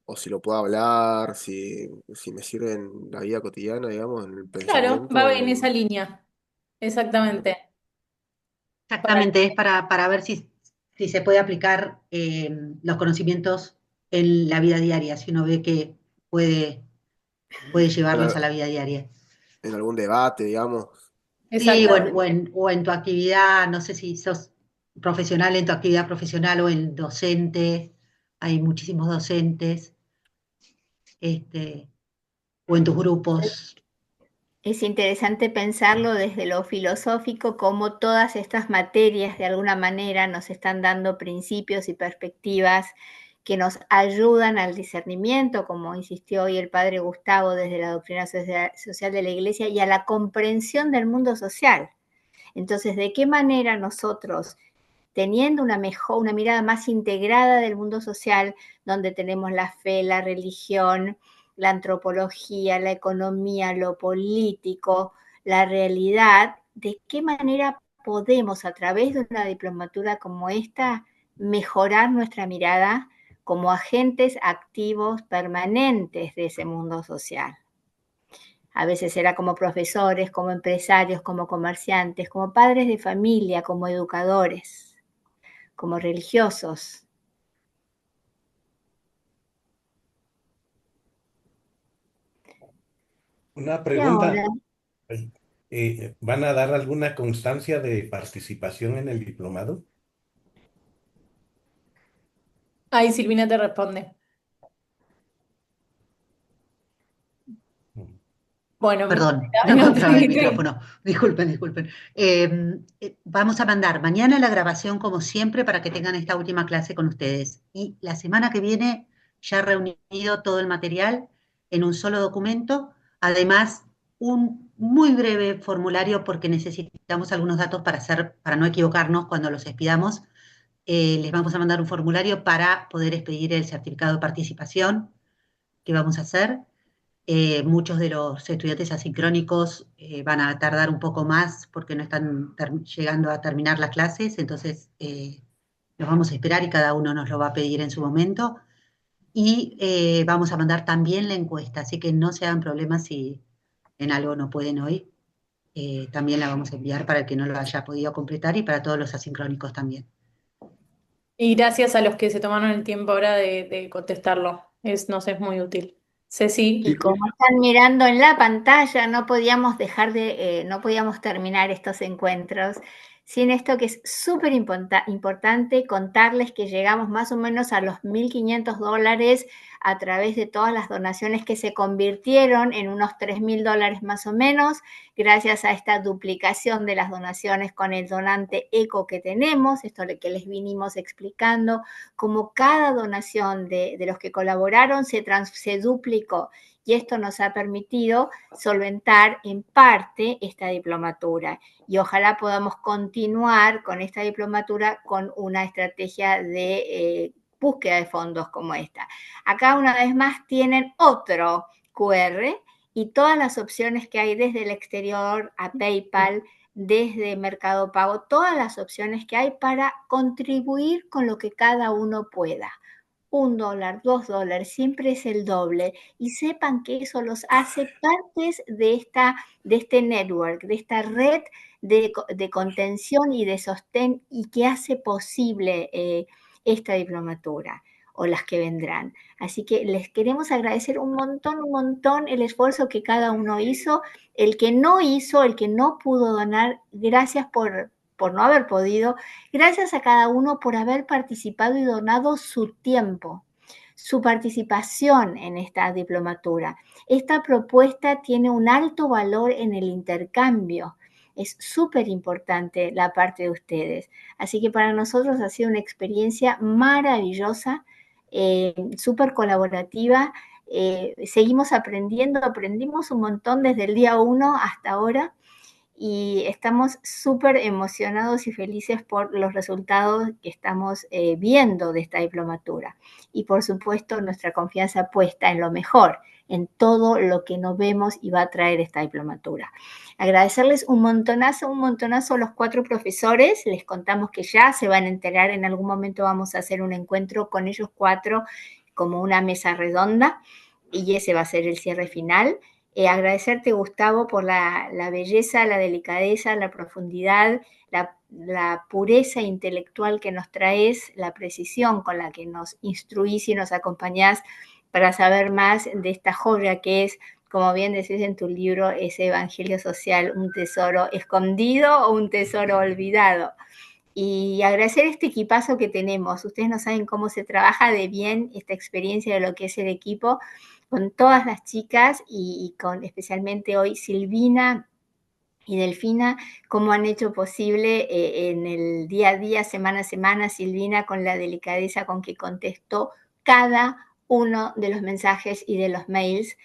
o si lo puedo hablar, si me sirve en la vida cotidiana, digamos, en el Claro, pensamiento? va en esa línea. Exactamente. Exactamente, es para ver si se puede aplicar los conocimientos en la vida diaria, si uno ve que puede En, llevarlos a al- la vida diaria. en algún debate, digamos. Sí, Exactamente. o en tu actividad, no sé si sos profesional en tu actividad profesional o en docente, hay muchísimos docentes, este, o en tus grupos. Es interesante pensarlo desde lo filosófico, cómo todas estas materias de alguna manera nos están dando principios y perspectivas que nos ayudan al discernimiento, como insistió hoy el padre Gustavo desde la doctrina social de la Iglesia, y a la comprensión del mundo social. Entonces, ¿de qué manera nosotros, teniendo una mirada más integrada del mundo social, donde tenemos la fe, la religión, la antropología, la economía, lo político, la realidad, de qué manera podemos a través de una diplomatura como esta mejorar nuestra mirada como agentes activos permanentes de ese mundo social? A veces será como profesores, como empresarios, como comerciantes, como padres de familia, como educadores, como religiosos. Una Y pregunta. ahora, ¿Van a dar alguna constancia de participación en el diplomado? Ahí Silvina te responde. Bueno, Perdón, no no, encontraba el tranqui, tranqui. micrófono. Disculpen, disculpen. Vamos a mandar mañana la grabación, como siempre, para que tengan esta última clase con ustedes. Y la semana que viene, ya reunido todo el material en un solo documento. Además, un muy breve formulario, porque necesitamos algunos datos para no equivocarnos cuando los expidamos. Les vamos a mandar un formulario para poder expedir el certificado de participación que vamos a hacer. Muchos de los estudiantes asincrónicos van a tardar un poco más porque no están llegando a terminar las clases, entonces los vamos a esperar y cada uno nos lo va a pedir en su momento. Y vamos a mandar también la encuesta, así que no se hagan problemas si en algo no pueden hoy. También la vamos a enviar para el que no lo haya podido completar y para todos los asincrónicos también. Y gracias a los que se tomaron el tiempo ahora de contestarlo. Nos es muy útil. Ceci. y como están mirando en la pantalla, no podíamos no podíamos terminar estos encuentros sin esto que es súper importante contarles que llegamos más o menos a los $1.500 a través de todas las donaciones que se convirtieron en unos $3.000 más o menos, gracias a esta duplicación de las donaciones con el donante ECO que tenemos, esto es lo que les vinimos explicando, como cada donación de los que colaboraron se duplicó y esto nos ha permitido solventar en parte esta diplomatura y ojalá podamos continuar con esta diplomatura con una estrategia de búsqueda de fondos como esta. Acá una vez más tienen otro QR y todas las opciones que hay desde el exterior a PayPal, desde Mercado Pago, todas las opciones que hay para contribuir con lo que cada uno pueda. $1, $2, siempre es el doble. Y sepan que eso los hace partes de este network, de esta red de contención y de sostén y que hace posible esta diplomatura o las que vendrán. Así que les queremos agradecer un montón el esfuerzo que cada uno hizo. El que no hizo, el que no pudo donar, gracias por no haber podido. Gracias a cada uno por haber participado y donado su tiempo, su participación en esta diplomatura. Esta propuesta tiene un alto valor en el intercambio. Es súper importante la parte de ustedes. Así que para nosotros ha sido una experiencia maravillosa, súper colaborativa. Seguimos aprendiendo, aprendimos un montón desde el día 1 hasta ahora y estamos súper emocionados y felices por los resultados que estamos viendo de esta diplomatura. Y por supuesto nuestra confianza puesta en lo mejor, en todo lo que nos vemos y va a traer esta diplomatura. Agradecerles un montonazo a los 4 profesores. Les contamos que ya se van a enterar, en algún momento vamos a hacer un encuentro con ellos 4 como una mesa redonda y ese va a ser el cierre final. Agradecerte, Gustavo, por la belleza, la delicadeza, la profundidad, la pureza intelectual que nos traes, la precisión con la que nos instruís y nos acompañás para saber más de esta joya que es, como bien decís en tu libro, ese Evangelio Social, un tesoro escondido o un tesoro olvidado. Y agradecer este equipazo que tenemos. Ustedes no saben cómo se trabaja de bien esta experiencia de lo que es el equipo, con todas las chicas y con especialmente hoy Silvina y Delfina, cómo han hecho posible en el día a día, semana a semana, Silvina con la delicadeza con que contestó cada uno de los mensajes y de los mails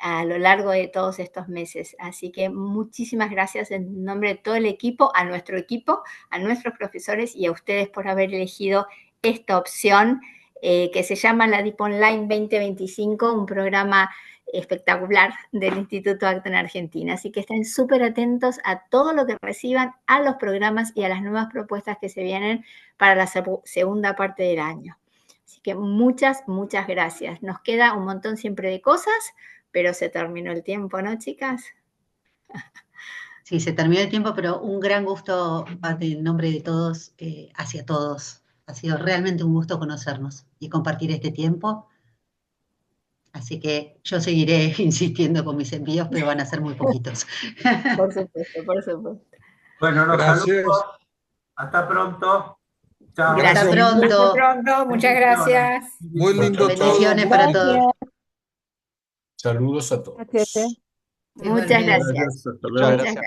a lo largo de todos estos meses. Así que muchísimas gracias en nombre de todo el equipo, a nuestros profesores y a ustedes por haber elegido esta opción que se llama la DIP Online 2025, un programa espectacular del Instituto Acton Argentina. Así que estén súper atentos a todo lo que reciban, a los programas y a las nuevas propuestas que se vienen para la segunda parte del año. Así que muchas gracias. Nos queda un montón siempre de cosas, pero se terminó el tiempo, ¿no, chicas? Sí, se terminó el tiempo, pero un gran gusto en nombre de todos, hacia todos. Ha sido realmente un gusto conocernos y compartir este tiempo. Así que yo seguiré insistiendo con mis envíos, pero van a ser muy poquitos. Por supuesto, por supuesto. Bueno, los Gracias. saludos. Hasta pronto. Chao. Hasta Gracias. pronto. Hasta pronto, muchas gracias. Muy lindo todo. Bendiciones para todos. Saludos a todos. Gracias. Muchas Igualmente. gracias. Hasta luego. Muchas gracias.